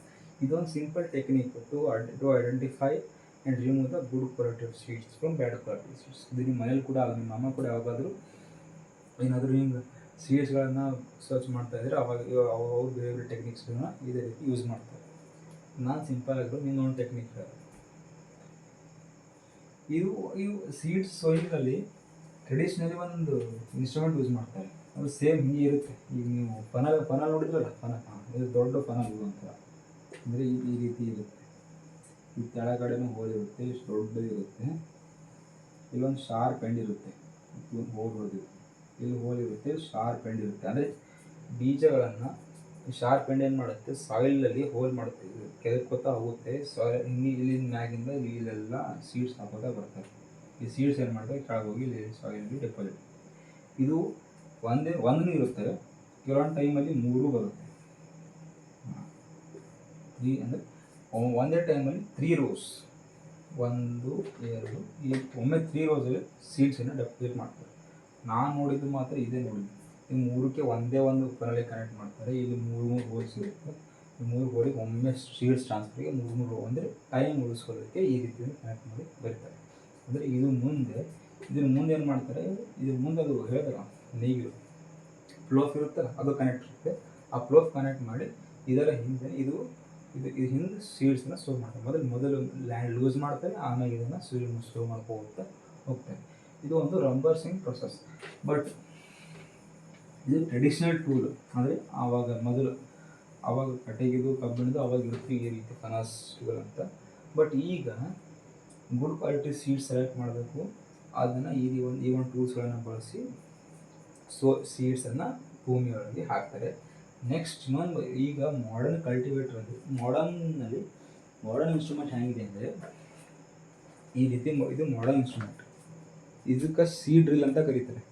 ಇದೊಂದು simple technique to identify and remove the good quality of seeds from bad quality seeds. ಇದು ನಿಮ್ಮ ಮನೇಲಿ ಕೂಡ ನಿಮ್ಮ ಅಮ್ಮ ಕೂಡ ಯಾವಾಗಾದರೂ ಏನಾದರೂ ಹಿಂಗೆ ಸೀಡ್ಸ್ಗಳನ್ನು ಸರ್ಚ್ ಮಾಡ್ತಾಯಿದ್ರೆ ಅವಾಗ ಅವ್ರು ಬೇರೆ ಬೇರೆ ಟೆಕ್ನಿಕ್ಸ್ಗಳನ್ನ ಇದೇ ರೀತಿ ಯೂಸ್ ಮಾಡ್ತಾರೆ. ನಾನು ಸಿಂಪಲ್ ಆಗಿರೋ ಇನ್ನೊಂದು ಟೆಕ್ನಿಕ್ ಹೇಳೋದು. ಇವು ಸೀಡ್ಸ್ ಸೋಯಿಂಗಲ್ಲಿ ಟ್ರೆಡಿಷ್ನಲಿ ಒಂದು ಇನ್ಸ್ಟ್ರೂಮೆಂಟ್ ಯೂಸ್ ಮಾಡ್ತಾರೆ. ಅದು ಸೇಮ್ ಹಿಂಗೆ ಇರುತ್ತೆ. ಈಗ ನೀವು ಪನಲ್ ನೋಡಿದ್ರಲ್ಲ, ಇದು ದೊಡ್ಡ ಪನಲ್ ಅಂತ ಅಂದರೆ ಈ ರೀತಿ ಇರುತ್ತೆ. ಈ ಕೆಳಗಡೆನೂ ಹೋಲ್ ಇರುತ್ತೆ, ಇಷ್ಟು ದೊಡ್ಡದಿರುತ್ತೆ. ಇಲ್ಲೊಂದು ಶಾರ್ಪ್ ಎಂಡ್ ಇರುತ್ತೆ, ಹೋಲ್ ಹೊಡೆದಿರುತ್ತೆ. ಇಲ್ಲಿ ಹೋಲ್ ಇರುತ್ತೆ, ಶಾರ್ಪ್ ಎಂಡ್ ಇರುತ್ತೆ. ಅಂದರೆ ಬೀಜಗಳನ್ನು ಶಾರ್ಪ್ ಎಂಡ್ ಏನು ಮಾಡುತ್ತೆ, ಸಾಯಿಲಲ್ಲಿ ಹೋಲ್ ಮಾಡುತ್ತೆ, ಕೆದಕ್ಕೋತಾ ಹೋಗುತ್ತೆ. ಸಾಯಿಲ್ ಇಲ್ಲಿ ಮ್ಯಾಗಿಂದ ಇಲ್ಲೆಲ್ಲ ಸೀಡ್ಸ್ ಹಾಕೋತಾ ಬರ್ತಾರೆ. ಈ ಸೀಡ್ಸ್ ಏನು ಮಾಡ್ತಾರೆ, ಕೆಳಗೆ ಹೋಗಿ ಇಲ್ಲಿ ಸಾಯಿಲಲ್ಲಿ ಡೆಪಾಸಿಟ್. ಇದು ಒಂದೂ ಇರುತ್ತೆ, ಕೆಲವೊಂದು ಟೈಮಲ್ಲಿ 3 ಬರುತ್ತೆ. 3 ಅಂದರೆ ಒಂದೇ ಟೈಮಲ್ಲಿ 3 ರೋಸ್, 1 2 ಈ ಒಮ್ಮೆ 3 ರೋಸಲ್ಲಿ ಸೀಡ್ಸನ್ನು ಡೆಪಾಸಿಟ್ ಮಾಡ್ತಾರೆ. ನಾನು ನೋಡಿದ್ದು ಮಾತ್ರ ಇದೇ ನೋಡಿದ್ದು. ಈ 3ಕ್ಕೆ ಒಂದೇ ಒಂದು ಪನಲೆ ಕನೆಕ್ಟ್ ಮಾಡ್ತಾರೆ. ಇಲ್ಲಿ 3 ಹೋಲ್ಸ್ ಇರುತ್ತೆ. ಈ 3 ಹೋಲಿಗೆ ಒಮ್ಮೆ ಸೀಡ್ಸ್ ಟ್ರಾನ್ಸ್ಫರ್ಗೆ 3 ರೋ ಅಂದರೆ ಟೈಮ್ ಉಳಿಸ್ಕೊಳ್ಳೋದಕ್ಕೆ ಈ ರೀತಿಯಲ್ಲಿ ಕನೆಕ್ಟ್ ಮಾಡಿ ಬರೀತಾರೆ. ಅಂದರೆ ಇದ್ರ ಮುಂದೆ ಏನು ಮಾಡ್ತಾರೆ, ಇದ್ರ ಮುಂದೆ ಅದು ಹೇಳಿದಾಗ ನೇಗಿಲು ಪ್ಲೋಫ್ ಇರುತ್ತಲ್ಲ, ಅದು ಕನೆಕ್ಟ್ ಇರುತ್ತೆ. ಆ ಪ್ಲೋಫ್ ಕನೆಕ್ಟ್ ಮಾಡಿ ಇದರ ಹಿಂದೆ ಇದು ಹಿಂದೆ ಸೀಡ್ಸನ್ನ ಸ್ಟೋರ್ ಮಾಡ್ತಾರೆ. ಮೊದಲು ಲ್ಯಾಂಡ್ ಲೂಸ್ ಮಾಡ್ತಾರೆ, ಆಮೇಲೆ ಇದನ್ನು ಸ್ಟೋರ್ ಮಾಡ್ಕೋತಾ ಹೋಗ್ತಾರೆ. ಇದು ಒಂದು ರಂಬರ್ಸಿಂಗ್ ಪ್ರೊಸೆಸ್. ಬಟ್ ಇದು ಟ್ರೆಡಿಷ್ನಲ್ ಟೂಲ್. ಅಂದರೆ ಆವಾಗ ಕಟ್ಟಿಗೆದು ಕಬ್ಬಿಣದು ಅವಾಗ ಇರುತ್ತೆ ಈ ರೀತಿ ಫನಾಸ್ಗಳು. ಬಟ್ ಈಗ ಗುಡ್ ಕ್ವಾಲಿಟಿ ಸೀಡ್ಸ್ ಸೆಲೆಕ್ಟ್ ಮಾಡಬೇಕು. ಅದನ್ನು ಈ ಒಂದು ಟೂಲ್ಸ್ಗಳನ್ನು ಬಳಸಿ ಸೀಡ್ಸನ್ನು ಭೂಮಿಯೊಳಗೆ ಹಾಕ್ತಾರೆ. ನೆಕ್ಸ್ಟ್ ಇನ್ನೊಂದು, ಈಗ ಮಾಡರ್ನ್ ಕಲ್ಟಿವೇಟರ್ ಅದು ಮಾಡರ್ನ್ ಇನ್ಸ್ಟ್ರೂಮೆಂಟ್ ಹೇಗಿದೆ ಅಂದರೆ ಈ ರೀತಿ. ಇದು ಮಾಡರ್ನ್ ಇನ್ಸ್ಟ್ರೂಮೆಂಟ್, ಇದಕ್ಕೆ ಸೀಡ್ ಡ್ರಿಲ್ ಅಂತ ಕರೀತಾರೆ.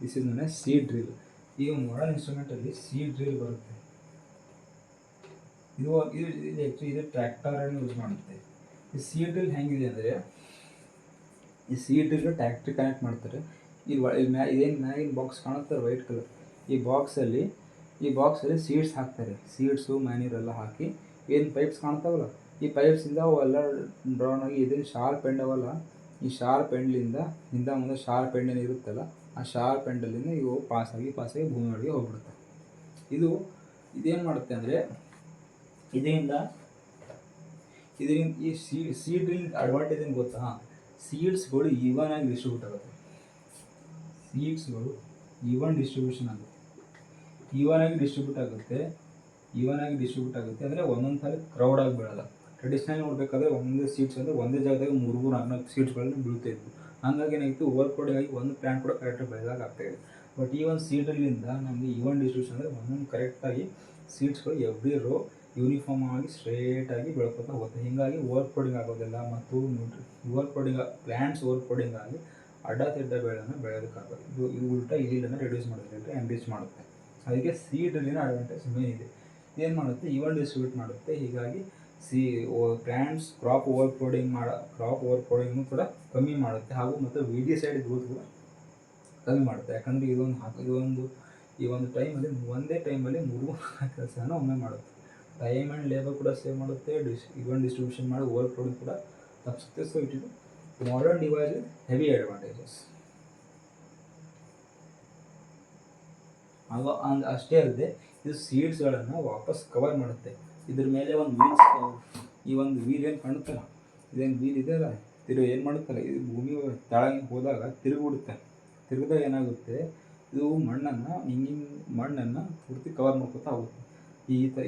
This is known as seed drill. ಈ ಮಾಡರ್ನ್ ಇನ್ಸ್ಟ್ರೂಮೆಂಟಲ್ಲಿ ಸೀಡ್ ಡ್ರಿಲ್ ಬರುತ್ತೆ. ಇದು ಟ್ರ್ಯಾಕ್ಟರನ್ನು ಯೂಸ್ ಮಾಡುತ್ತೆ. ಈ ಸೀಡ್ ಡ್ರಿಲ್ ಹೆಂಗಿದೆ ಅಂದರೆ, ಈ ಸೀಡ್ ಡ್ರಿಲ್ ಟ್ರ್ಯಾಕ್ಟ್ರಿ ಕನೆಕ್ಟ್ ಮಾಡ್ತಾರೆ. ಇದೇನು ಮ್ಯಾಗಿನ ಬಾಕ್ಸ್ ಕಾಣುತ್ತೆ ವೈಟ್ ಕಲರ್, ಈ ಬಾಕ್ಸಲ್ಲಿ ಸೀಡ್ಸ್ ಹಾಕ್ತಾರೆ. ಸೀಡ್ಸು ಮ್ಯಾನ್ಯೂರೆಲ್ಲ ಹಾಕಿ ಏನು ಪೈಪ್ಸ್ ಕಾಣ್ತಾವಲ್ಲ, ಈ ಪೈಪ್ಸಿಂದ ಅವೆಲ್ಲ ಡ್ರೌನ್ ಆಗಿ ಇದೇನು ಶಾರ್ಪ್ ಎಂಡ್ ಅವಲ್ಲ, ಈ ಶಾರ್ಪ್ ಎಂಡ್ಲಿಂದ ಹಿಂದೆ ಮುಂದೆ ಶಾರ್ಪ್ ಎಂಡ್ ಏನು ಇರುತ್ತಲ್ಲ, ಆ ಶಾರ್ಪ್ ಎಂಡಲ್ಲಿಂದ ಇವು ಪಾಸಾಗಿ ಭೂಮಿ ಒಳಗೆ ಹೋಗ್ಬಿಡುತ್ತೆ. ಇದೇನು ಮಾಡುತ್ತೆ ಅಂದರೆ, ಇದರಿಂದ ಈ ಸೀಡ್ ಡ್ರಿಲ್ ಅಡ್ವಾಂಟೇಜ್ ಏನು ಗೊತ್ತಾ, ಸೀಡ್ಸ್ಗಳು ಈವನ್ ಆಗಿ ಡಿಸ್ಟ್ರಿಬ್ಯೂಟ್ ಆಗುತ್ತೆ. ಸೀಡ್ಸ್ಗಳು ಈವನ್ ಡಿಸ್ಟ್ರಿಬ್ಯೂಷನ್ ಆಗುತ್ತೆ. ಈವನ್ ಆಗಿ ಡಿಸ್ಟ್ರಿಬ್ಯೂಟ್ ಆಗುತ್ತೆ ಅಂದರೆ ಒಂದೊಂದು ಸಾರಿ ಕ್ರೌಡ್ ಆಗಿ ಬೀಳಲ್ಲ. ಟ್ರೆಡಿಷ್ನಲ್ ನೋಡಬೇಕಾದ್ರೆ ಒಂದೇ ಸೀಡ್ಸ್ ಅಂದರೆ ಒಂದೇ ಜಾಗದಾಗ 3-4 ಸೀಡ್ಸ್ಗಳನ್ನು ಬೀಳ್ತಾ ಇದ್ವು. ಹಂಗಾಗಿ ಏನಾಗಿತ್ತು, ಓವರ್ ಕ್ರೌಡಿಂಗ್ ಆಗಿ ಒಂದು ಪ್ಲ್ಯಾಂಟ್ ಕೂಡ ಕರೆಕ್ಟಾಗಿ ಬೆಳೆದಾಗ ಆಗ್ತಾಯಿದೆ. ಬಟ್ ಈ ಒಂದು ಸೀಡ್ರಿಂದ ನಮಗೆ ಈವನ್ ಡಿಸ್ಟ್ರಿಬ್ಯೂಷನ್ ಅಂದರೆ ಒಂದೊಂದು ಕರೆಕ್ಟಾಗಿ ಸೀಡ್ಸ್ಗಳು ಎವ್ರಿ ರೋ ಯೂನಿಫಾರ್ಮ್ ಆಗಿ ಸ್ಟ್ರೇಟಾಗಿ ಬೆಳ್ಕೊತಾ ಹೋಗುತ್ತೆ. ಹೀಗಾಗಿ ಓವರ್ ಕ್ರೌಡಿಂಗ್ ಆಗೋದಿಲ್ಲ. ಮತ್ತು ಪ್ಲ್ಯಾಂಟ್ಸ್ ಓವರ್ ಕ್ರೌಡಿಂಗ್ ಆಗಿ ಅಡ್ಡ ಬೆಳೆಯೋದಕ್ಕಾಗೋದು. ಇದು ಉಲ್ಟಾ ಇಲ್ಲಿಂದ ರೆಡ್ಯೂಸ್ ಮಾಡೋದ್ರಿಂದ ಎನ್ರಿಚ್ ಮಾಡುತ್ತೆ. ಅದಕ್ಕೆ ಸೀಡ್ ಡ್ರಿಲ್ಲಿನ ಅಡ್ವಾಂಟೇಜ್ ಮೇನ್ ಇದೆ. ಏನು ಮಾಡುತ್ತೆ, ಈವನ್ ಡಿಸ್ಟ್ರಿಬ್ಯೂಟ್ ಮಾಡುತ್ತೆ. ಹೀಗಾಗಿ ಪ್ಲ್ಯಾಂಟ್ಸ್ ಕ್ರಾಪ್ ಓವರ್ ಕ್ರೌಡಿಂಗ್ನು ಕೂಡ ಕಮ್ಮಿ ಮಾಡುತ್ತೆ. ಹಾಗೂ ಮತ್ತು ವೀಡಿಸೈಡ್ ಗ್ರೋತ್ ಕೂಡ ಕಮ್ಮಿ ಮಾಡುತ್ತೆ. ಯಾಕಂದರೆ ಈ ಒಂದು ಟೈಮಲ್ಲಿ ಒಂದೇ ಟೈಮಲ್ಲಿ 3 ಕೆಲಸನ ಒಮ್ಮೆ ಮಾಡುತ್ತೆ. ಟೈಮ್ ಆ್ಯಂಡ್ ಲೇಬರ್ ಕೂಡ ಸೇವ್ ಮಾಡುತ್ತೆ. ಈವನ್ ಡಿಸ್ಟ್ರಿಬ್ಯೂಷನ್ ಮಾಡಿ ಓವರ್ ಕ್ರೌಡಿಂಗ್ ಕೂಡ ತಪ್ಪಿಸುತ್ತೆ. So it is modern device with heavy advantages. ಅಷ್ಟೇ ಅಲ್ಲದೆ ಇದು ಸೀಡ್ಸ್ಗಳನ್ನು ವಾಪಸ್ ಕವರ್ ಮಾಡುತ್ತೆ. ಇದ್ರ ಮೇಲೆ ಈ ಒಂದು ವೀಲ್ ಏನು ಕಾಣುತ್ತಲ್ಲ, ಇದೇನು ವೀಲ್ ಇದೆಯಲ್ಲ, ಏನು ಮಾಡುತ್ತಲ್ಲ, ಇದು ಭೂಮಿ ಕೆಳಗೆ ಹೋದಾಗ ತಿರುಗಿದಾಗ ಏನಾಗುತ್ತೆ, ಇದು ಮಣ್ಣನ್ನು ಪೂರ್ತಿ ಕವರ್ ಮಾಡ್ಕೊತಾ ಹೋಗುತ್ತೆ.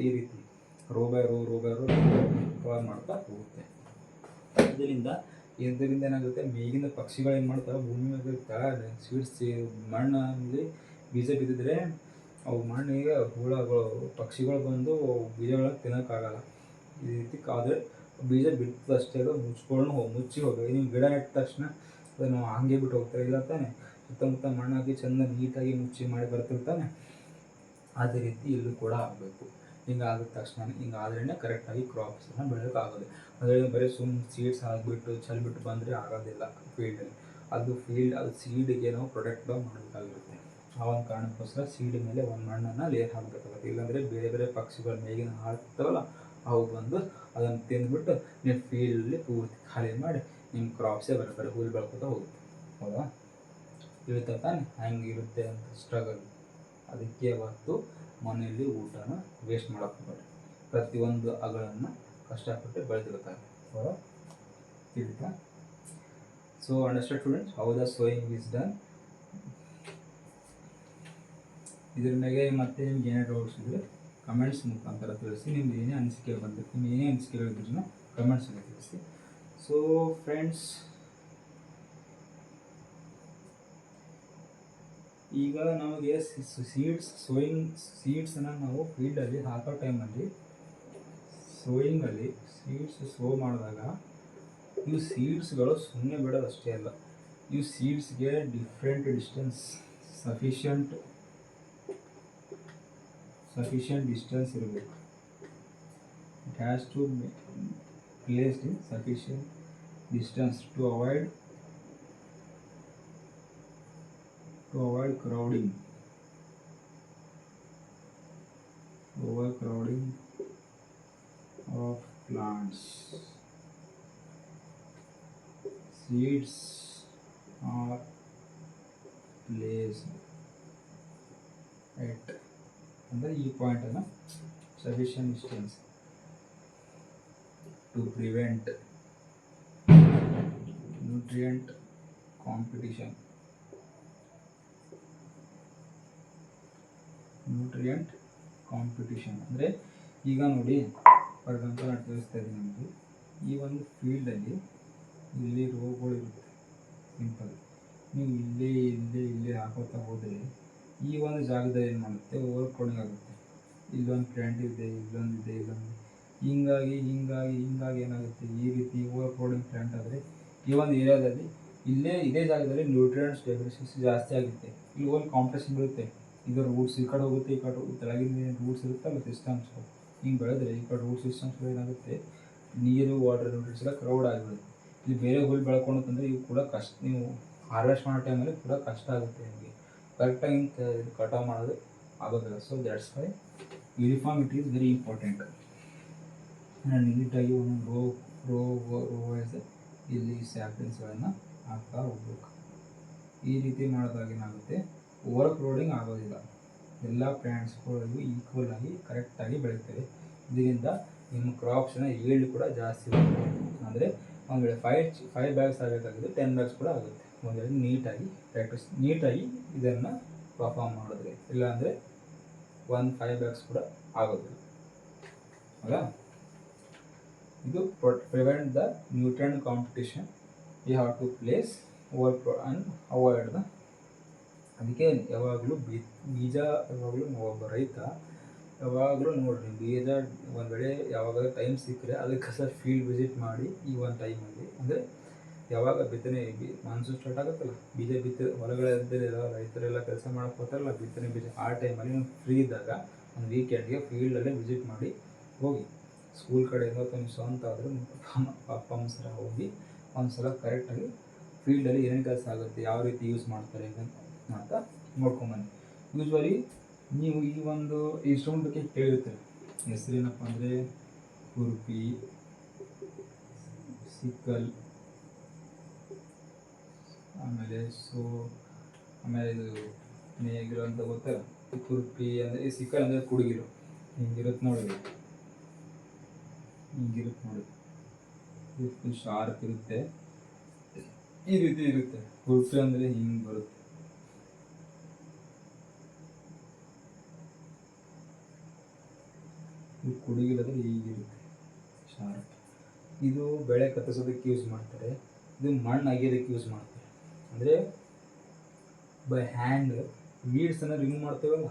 ಈ ರೀತಿ ರೋ ಬೈ ರೋ ಕವರ್ ಮಾಡ್ತಾ ಹೋಗುತ್ತೆ. ಇದರಿಂದ ಏನಾಗುತ್ತೆ, ಮೇಗಿನ ಪಕ್ಷಿಗಳು ಏನು ಮಾಡ್ತಾರೆ, ಭೂಮಿ ಮೇಲೆ ಕೆಳಗೆ ಸೀಡ್ಸ್ ಮಣ್ಣಲ್ಲಿ ಬೀಜ ಬಿದ್ದಿದ್ರೆ ಅವು ಮಣ್ಣಿಗೆ ಪಕ್ಷಿಗಳು ಬಂದು ಬೀಜಗಳನ್ನು ತಿನ್ನೋಕ್ಕಾಗಲ್ಲ. ಈ ರೀತಿ ಆದರೆ ಬೀಜ ಬಿತ್ತದಷ್ಟೇ ಮುಚ್ಚಿ ಹೋಗ್ಬೇಕು. ನೀವು ಗಿಡ ನೆಟ್ಟ ತಕ್ಷಣ ಅದನ್ನು ಹಾಗೆ ಬಿಟ್ಟು ಹೋಗ್ತಾರೆ, ಇಲ್ಲ ತಾನೆ, ಸುತ್ತಮುತ್ತ ಮಣ್ಣು ಹಾಕಿ ಚೆಂದ ನೀಟಾಗಿ ಮುಚ್ಚಿ ಮಾಡಿ ಬರ್ತಿರ್ತಾನೆ. ಅದೇ ರೀತಿ ಇಲ್ಲೂ ಕೂಡ ಆಗಬೇಕು. ಹಿಂಗಾದ ತಕ್ಷಣ ಹಿಂಗಾದ್ರೇ ಕರೆಕ್ಟಾಗಿ ಕ್ರಾಪ್ಸನ್ನು ಬೆಳೆಯೋಕ್ಕಾಗೋದು. ಅದರಲ್ಲಿ ಬರೀ ಸೀಡ್ಸ್ ಹಾಕಿಬಿಟ್ಟು ಚೆಲ್ಬಿಟ್ಟು ಬಂದರೆ ಆಗೋದಿಲ್ಲ. ಫೀಲ್ಡಲ್ಲಿ ಅದು ಸೀಡಿಗೆ ನಾವು ಪ್ರೊಟೆಕ್ಟ್ ಮಾಡಬೇಕಾಗಿರುತ್ತೆ. ಆ ಒಂದು ಕಾರಣಕ್ಕೋಸ್ಕರ ಸೀಡ್ ಮೇಲೆ ಒಂದು ಮಣ್ಣನ್ನು ಲೇಯರ್ ಹಾಕಬೇಕಾಗುತ್ತೆ. ಇಲ್ಲಾಂದರೆ ಬೇರೆ ಪಕ್ಷಿಗಳ ಮೇಗಿನ ಹಾಕ್ತಾವಲ್ಲ, ಅವು ಬಂದು ಅದನ್ನು ತಿಂದುಬಿಟ್ಟು ನಿಮ್ಮ ಫೀಲ್ಡಲ್ಲಿ ಪೂರ್ತಿ ಖಾಲಿ ಮಾಡಿ ನಿಮ್ಮ ಕ್ರಾಪ್ಸೇ ಬರೀ ಹುಲ್ಲು ಬೆಳ್ಕೊತಾ ಹೋಗುತ್ತೆ. ಹೌದಾ? ತಿಳಿತಾ ತಾನೆ ಹೆಂಗಿರುತ್ತೆ ಅಂತ ಸ್ಟ್ರಗಲ್. ಅದಕ್ಕೆ ಅವತ್ತು ಮನೆಯಲ್ಲಿ ಊಟನ ವೇಸ್ಟ್ ಮಾಡೋಕ್ಕೆ ಹೋಗಬೇಡಿ. ಪ್ರತಿಯೊಂದು ಅಗಳನ್ನು ಕಷ್ಟಪಟ್ಟು ಬೆಳೆದಿರ್ತಾರೆ. ಅವರ ತಿಳಿತಾ? So understand students how the sowing is done. ಇದ್ರ ಮೇಲೆ ಮತ್ತೆ ನಿಮ್ಗೆ ಏನೇ ಡೌಟ್ಸ್ ಇದ್ದರೆ ಕಮೆಂಟ್ಸ್ ಮುಖಾಂತರ ತಿಳಿಸಿ. ನಿಮ್ದು ಏನೇ ಅನಿಸಿಕೆ ಬಂದಿತ್ತು, ನಿಮ್ಮ ಏನೇ ಅನಿಸಿಕೆಗಳಿದ್ರೂ ಕಮೆಂಟ್ಸಲ್ಲಿ ತಿಳಿಸಿ. ಸೊ ಫ್ರೆಂಡ್ಸ್, ಈಗ ನಮಗೆ ಸೀಡ್ಸನ್ನು ನಾವು ಫೀಲ್ಡಲ್ಲಿ ಹಾಕೋ ಟೈಮಲ್ಲಿ ಸೋಯಿಂಗಲ್ಲಿ ಸೀಡ್ಸ್ ಸೋ ಮಾಡಿದಾಗ ಇವು ಸೀಡ್ಸ್ಗಳು ಸುಮ್ಮನೆ ಬಿಡೋದು ಅಷ್ಟೇ ಅಲ್ಲ, ಇವು ಸೀಡ್ಸ್ಗೆ ಡಿಫ್ರೆಂಟ್ ಡಿಸ್ಟೆನ್ಸ್ ಸಫಿಷಿಯಂಟ್ ಡಿಸ್ಟೆನ್ಸ್ ಇರಬೇಕು. It has to placed in sufficient distance to avoid crowding of plants. Seeds are placed at ಅಂದರೆ ಈ ಪಾಯಿಂಟನ್ನು sufficient distance to prevent nutrient competition. ಅಂದರೆ ಈಗ ನೋಡಿ, ಫಾರ್ ಎಕ್ಸಾಂಪಲ್ ನಾನು ತಿಳಿಸ್ತಾ ಇದ್ದೀನಿ ನಿಮಗೆ, ಈ ಒಂದು ಫೀಲ್ಡಲ್ಲಿ ಇಲ್ಲಿ ರೋಗಳು ಇರುತ್ತೆ. ಸಿಂಪಲ್, ನೀವು ಇಲ್ಲೇ ಹಾಕೋತಾ ಹೋದರೆ ಈ ಒಂದು ಜಾಗದಲ್ಲಿ ಏನು ಮಾಡುತ್ತೆ, ಓವರ್ ಕ್ರೌಡಿಂಗ್ ಆಗುತ್ತೆ. ಇಲ್ಲೊಂದು ಪ್ಲಾಂಟ್ ಇದೆ, ಇಲ್ಲೊಂದಿದೆ, ಹಿಂಗಾಗಿ ಏನಾಗುತ್ತೆ, ಈ ರೀತಿ ಓವರ್ ಕ್ರೌಡಿಂಗ್ ಪ್ಲಾಂಟ್ ಆದರೆ ಈ ಒಂದು ಏರಿಯಾದಲ್ಲಿ ಇದೇ ಜಾಗದಲ್ಲಿ ನ್ಯೂಟ್ರಿಯೆಂಟ್ಸ್ ಡೆಫಿಷಿಯನ್ಸಿ ಜಾಸ್ತಿ ಆಗುತ್ತೆ. ಇಲ್ಲಿ ಒಂದು ಕಾಂಪಿಟೇಷನ್ ಬರುತ್ತೆ. ಈಗ ರೂಟ್ಸ್ ಈ ಕಡೆ ಹೋಗುತ್ತೆ, ಈ ಕಡೆ ತೆಳಗಿನ ರೂಟ್ಸ್ ಇರುತ್ತಲ್ಲ ಸಿಸ್ಟಮ್ಸ್, ಹಿಂಗೆ ಬೆಳೆದ್ರೆ ಈ ಕಡೆ ರೂಟ್ ಸಿಸ್ಟಮ್ಸ್ ಏನಾಗುತ್ತೆ, ನೀರು ವಾಟರ್ ನ್ಯೂಟ್ರಿಯೆಂಟ್ಸ್ ಎಲ್ಲ ಕ್ರೌಡ್ ಆಗಿಬಿಡುತ್ತೆ. ಇಲ್ಲಿ ಬೇರೆ ಹುಲ್ಲು ಬೆಳ್ಕೊಂಡು ತಂದರೆ ಇವು ಕೂಡ ಕಷ್ಟ, ನೀವು ಹಾರ್ವೆಸ್ಟ್ ಮಾಡೋ ಟೈಮಲ್ಲಿ ಕೂಡ ಕಷ್ಟ ಆಗುತ್ತೆ. ನಿಮಗೆ ಕರೆಕ್ಟಾಗಿ ಕಟಾವು ಮಾಡೋದು ಆಗೋದಿಲ್ಲ. So that's why uniformity is very important. ನೀಟಾಗಿ ಒಂದು ರೋ ವೈಸ್ ಇಲ್ಲಿ ಸ್ಯಾಪ್ಲಿಂಗ್ಸ್ಗಳನ್ನು ಹಾಕ್ತಾ ಹೋಗ್ಬೇಕು. ಈ ರೀತಿ ಮಾಡಿದಾಗ ಏನಾಗುತ್ತೆ, ಓವರ್ ಕ್ರೌಡಿಂಗ್ ಆಗೋದಿಲ್ಲ. ಎಲ್ಲ ಪ್ಲಾಂಟ್ಸ್ಗಳಿಗೂ ಈಕ್ವಲ್ ಆಗಿ ಕರೆಕ್ಟಾಗಿ ಬೆಳೀತವೆ. ಇದರಿಂದ ನಿಮ್ಮ ಕ್ರಾಪ್ಸ್ನ ಈಲ್ಡ್ ಕೂಡ ಜಾಸ್ತಿ ಬರುತ್ತೆ. ಅಂದರೆ ಒಂದು ವೇಳೆ 5 ಬ್ಯಾಗ್ಸ್ ಆಗಬೇಕಾಗಿದ್ದು 10 ಬ್ಯಾಗ್ಸ್ ಕೂಡ ಆಗುತ್ತೆ. ಒಂದು ವೇಳೆ ನೀಟಾಗಿ ಇದನ್ನು ಪರ್ಫಾರ್ಮ್ ಮಾಡಿದ್ರೆ. ಇಲ್ಲಾಂದರೆ 5 ಬ್ಯಾಗ್ಸ್ ಕೂಡ ಆಗೋದಿಲ್ಲ. ಹೌದಾ? ಇದು prevent the nutrient competition. You have to place over and avoid the. ಅದಕ್ಕೆ ಯಾವಾಗಲೂ ಬೀಜ ಒಬ್ಬ ರೈತ ಯಾವಾಗಲೂ ನೋಡಿರಿ, ಬೀಜ ಒಂದು ವೇಳೆ ಯಾವಾಗಾದ್ರೂ ಟೈಮ್ ಸಿಕ್ಕರೆ ಅದಕ್ಕೆ ಸಹ ಫೀಲ್ಡ್ ವಿಸಿಟ್ ಮಾಡಿ. ಈ ಒಂದು ಟೈಮಲ್ಲಿ ಅಂದರೆ ಯಾವಾಗ ಬಿತ್ತನೆ ಮಾನ್ಸೂನ್ ಸ್ಟಾರ್ಟ್ ಆಗುತ್ತಲ್ಲ, ಬೀಜ ಹೊಲಗಳದ್ದೆಲ್ಲ ರೈತರೆಲ್ಲ ಕೆಲಸ ಮಾಡೋಕ್ಕೆ ಹೋಗ್ತಾರಲ್ಲ, ಬಿತ್ತನೆ ಬೀಜ ಆ ಟೈಮಲ್ಲಿ ನೀವು ಫ್ರೀ ಇದ್ದಾಗ ಒಂದು ವೀಕೆಂಡ್ಗೆ ಫೀಲ್ಡಲ್ಲೇ ವಿಸಿಟ್ ಮಾಡಿ ಹೋಗಿ. ಸ್ಕೂಲ್ ಕಡೆಯಿಂದ ಅಥವಾ ನೀವು ಸ್ವಂತ ಆದರೂ ಅಪ್ಪ ಅಮ್ಮ ಸರ ಹೋಗಿ ಒಂದು ಸಲ ಕರೆಕ್ಟಾಗಿ ಫೀಲ್ಡಲ್ಲಿ ಏನೇನು ಕೆಲಸ ಆಗುತ್ತೆ, ಯಾವ ರೀತಿ ಯೂಸ್ ಮಾಡ್ತಾರೆ ಅಂತ ನೋಡ್ಕೊಂಬನ್ನಿ. ಯೂಶ್ವಲಿ ನೀವು ಈ ಒಂದು ಇನ್ಸ್ಟ್ರೂಮೆಂಟ್ ಬಗ್ಗೆ ಕೇಳಿರ್ತೀರಿ. ಹೆಸರೇನಪ್ಪ ಅಂದರೆ ಕುರ್ಪಿ, ಸಿಕ್ಕಲ್, ಆಮೇಲೆ ಇದು ನೇಗಿಲು ಅಂತ ಗೊತ್ತಲ್ಲ. ಕುರ್ಪಿ ಅಂದರೆ ಈ ಸಿಕ್ಕಲ್ ಅಂದರೆ ಕುಡುಗಿಲು. ಹಿಂಗಿರುತ್ತೆ ನೋಡಿ, ಇದು ಶಾರ್ಪ್ ಇರುತ್ತೆ, ಈ ರೀತಿ ಇರುತ್ತೆ. ಕುರ್ಪಿ ಅಂದರೆ ಹಿಂಗೆ ಬರುತ್ತೆ. ಇದು ಕುಡುಗಿಲಾದರೆ ಹೀಗಿರುತ್ತೆ ಶಾರ್ಪ್. ಇದು ಬೆಳೆ ಕತ್ತರಿಸೋದಕ್ಕೆ ಯೂಸ್ ಮಾಡ್ತಾರೆ. ಇದು ಮಣ್ಣು ಅಗಿಯೋದಕ್ಕೆ ಯೂಸ್ ಮಾಡ್ತಾರೆ. ಅಂದರೆ ಬೈ ಹ್ಯಾಂಡ್ ವೀಡ್ಸನ್ನು ರಿಮೂವ್ ಮಾಡ್ತೇವಲ್ಲ,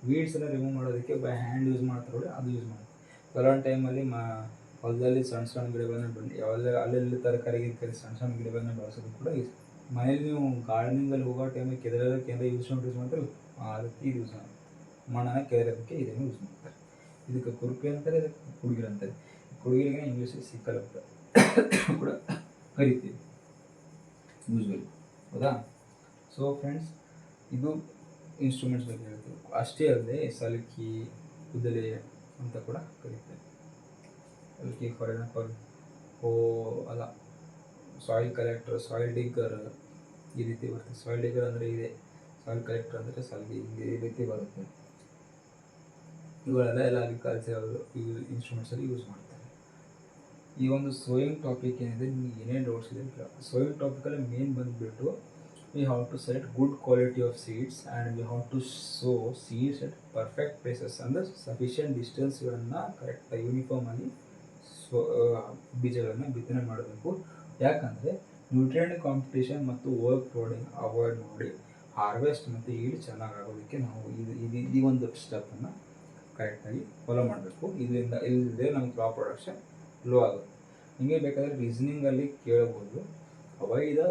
ವೀಡ್ಸನ್ನು ರಿಮೂವ್ ಮಾಡೋದಕ್ಕೆ ಬೈ ಹ್ಯಾಂಡ್ ಯೂಸ್ ಮಾಡ್ತಾರೆ, ಅದು ಯೂಸ್ ಮಾಡ್ತಾರೆ. ಕೆಲವೊಂದು ಟೈಮಲ್ಲಿ ಹೊಲದಲ್ಲಿ ಸಣ್ಣ ಗಿಡಗಳನ್ನು ಅಲ್ಲೆಲ್ಲಿ ತರಕಾರಿ ಸಣ್ಣ ಗಿಡಗಳನ್ನು ಬೆಳೆಸೋದು ಕೂಡ ಯೂಸ್. ಮನೇಲಿ ನೀವು ಗಾರ್ಡನಿಂಗಲ್ಲಿ ಹೋಗೋ ಟೈಮಿಗೆ ಕೆದರೋದಕ್ಕೆ ಯೂಸ್ ಮಾಡ್ತಾರಲ್ಲ, ಆ ರೀತಿ ಯೂಸ್ ಮಾಡ್ತಾರೆ. ಮಣ್ಣನ್ನು ಕೆದರೋದಕ್ಕೆ ಇದನ್ನು ಯೂಸ್ ಮಾಡ್ತಾರೆ. ಇದಕ್ಕೆ ಕುರ್ಪಿ ಅಂತಾರೆ, ಇದಕ್ಕೆ ಕುಡುಗಿಲು ಅಂತಾರೆ. ಕುಡುಗಿಲಿಗೆ ಇಂಗ್ಲೀಷಲ್ಲಿ ಸಿಕ್ಕಲ್ ಅಂತ ಕೂಡ ಕರಿತೀವಿ ಯೂಶ್ವಲಿ. ಹೌದಾ? ಸೊ ಫ್ರೆಂಡ್ಸ್, ಇದು ಇನ್ಸ್ಟ್ರೂಮೆಂಟ್ಸ್ ಬಗ್ಗೆ ಹೇಳ್ತೀವಿ. ಅಷ್ಟೇ ಅಲ್ಲದೆ ಸಲ್ಕಿ, ಕುದುರೆ ಅಂತ ಕೂಡ ಕರೀತಾರೆ. ಸಲ್ಕಿ for example soil collector, soil digger ಈ ರೀತಿ ಬರ್ತದೆ. ಸಾಯಿಲ್ ಡಿಗ್ಗರ್ ಅಂದರೆ ಇದೆ ಸಾಯಿಲ್ ಕಲೆಕ್ಟರ್ ಅಂದರೆ ಸಲ್ಗಿ ಹಿಂಗೆ ಈ ರೀತಿ ಬರುತ್ತೆ. ಇವುಗಳೆಲ್ಲ ಎಲ್ಲ ಅಗ್ರಿಕಲ್ಚರ್ ಇನ್ಸ್ಟ್ರೂಮೆಂಟ್ಸಲ್ಲಿ ಯೂಸ್ ಮಾಡ್ತಾರೆ. ಈ ಒಂದು ಸೋಯಿಂಗ್ ಟಾಪಿಕ್ ಏನಿದೆ, ನಿಮಗೆ ಏನೇನು ಡೌಟ್ಸ್ ಇದೆ ಸೋಯಿಂಗ್ ಟಾಪಿಕಲ್ಲಿ ಮೇನ್ ಬಂದುಬಿಟ್ಟು we have to select good quality of seeds and we have to sow seeds at perfect places ಅಂದರೆ ಸಫಿಷಿಯಂಟ್ ಡಿಸ್ಟೆನ್ಸ್ಗಳನ್ನು ಕರೆಕ್ಟಾಗಿ ಯೂನಿಫಾರ್ಮ್ ಆಗಿ ಬೀಜಗಳನ್ನು ಬಿತ್ತನೆ ಮಾಡಬೇಕು. ಯಾಕಂದರೆ ನ್ಯೂಟ್ರಿಯೆಂಟ್ ಕಾಂಪಿಟೇಷನ್ ಮತ್ತು ಓವರ್ ಕ್ರೌಡಿಂಗ್ ಅವಾಯ್ಡ್ ಮಾಡಿ ಹಾರ್ವೆಸ್ಟ್ ಮತ್ತು ಈಲ್ಡ್ ಚೆನ್ನಾಗಾಗೋದಕ್ಕೆ ನಾವು ಈ ಒಂದು ಸ್ಟೆಪ್ಪನ್ನು ಕರೆಕ್ಟಾಗಿ ಫಾಲೋ ಮಾಡಬೇಕು. ಇಲ್ಲದೆ ನಮ್ಮ ಕ್ರಾಪ್ ಪ್ರೊಡಕ್ಷನ್ ಲೋ ಆಗುತ್ತೆ. ನಿಮಗೆ ಬೇಕಾದರೆ ರೀಸನಿಂಗಲ್ಲಿ ಕೇಳಬಹುದು, why the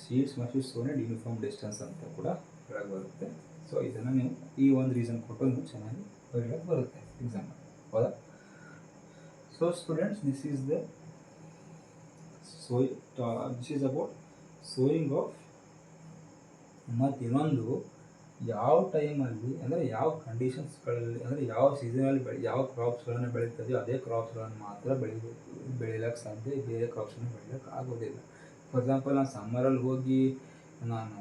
seeds must be sown at uniform distance ಅಂತ ಕೂಡ ಹೇಳಕ್ಕೆ ಬರುತ್ತೆ. ಸೊ ಇದನ್ನು ನೀವು ಈ ಒಂದು ರೀಸನ್ ಕೊಟ್ಟು ನೀವು ಚೆನ್ನಾಗಿ ಬರೀಲಿಕ್ಕೆ ಬರುತ್ತೆ ಎಕ್ಸಾಮ್, ಹೌದಾ? So students, this is about sowing of. ಮತ್ತು ಇನ್ನೊಂದು, ಯಾವ ಟೈಮಲ್ಲಿ ಅಂದರೆ ಯಾವ ಕಂಡೀಷನ್ಸ್ಗಳಲ್ಲಿ ಅಂದರೆ ಯಾವ ಸೀಸನಲ್ಲಿ ಯಾವ ಕ್ರಾಪ್ಸ್ಗಳನ್ನು ಬೆಳೀತದೆಯೋ ಅದೇ ಕ್ರಾಪ್ಸ್ಗಳನ್ನು ಮಾತ್ರ ಬೆಳೀಲಿಕ್ಕೆ ಸಾಧ್ಯ, ಬೇರೆ ಕ್ರಾಪ್ಸನ್ನು ಬೆಳೀಲಿಕ್ಕೆ ಆಗೋದಿಲ್ಲ. ಫಾರ್ ಎಕ್ಸಾಂಪಲ್, ನಾನು ಸಮ್ಮರಲ್ಲಿ ಹೋಗಿ ನಾನು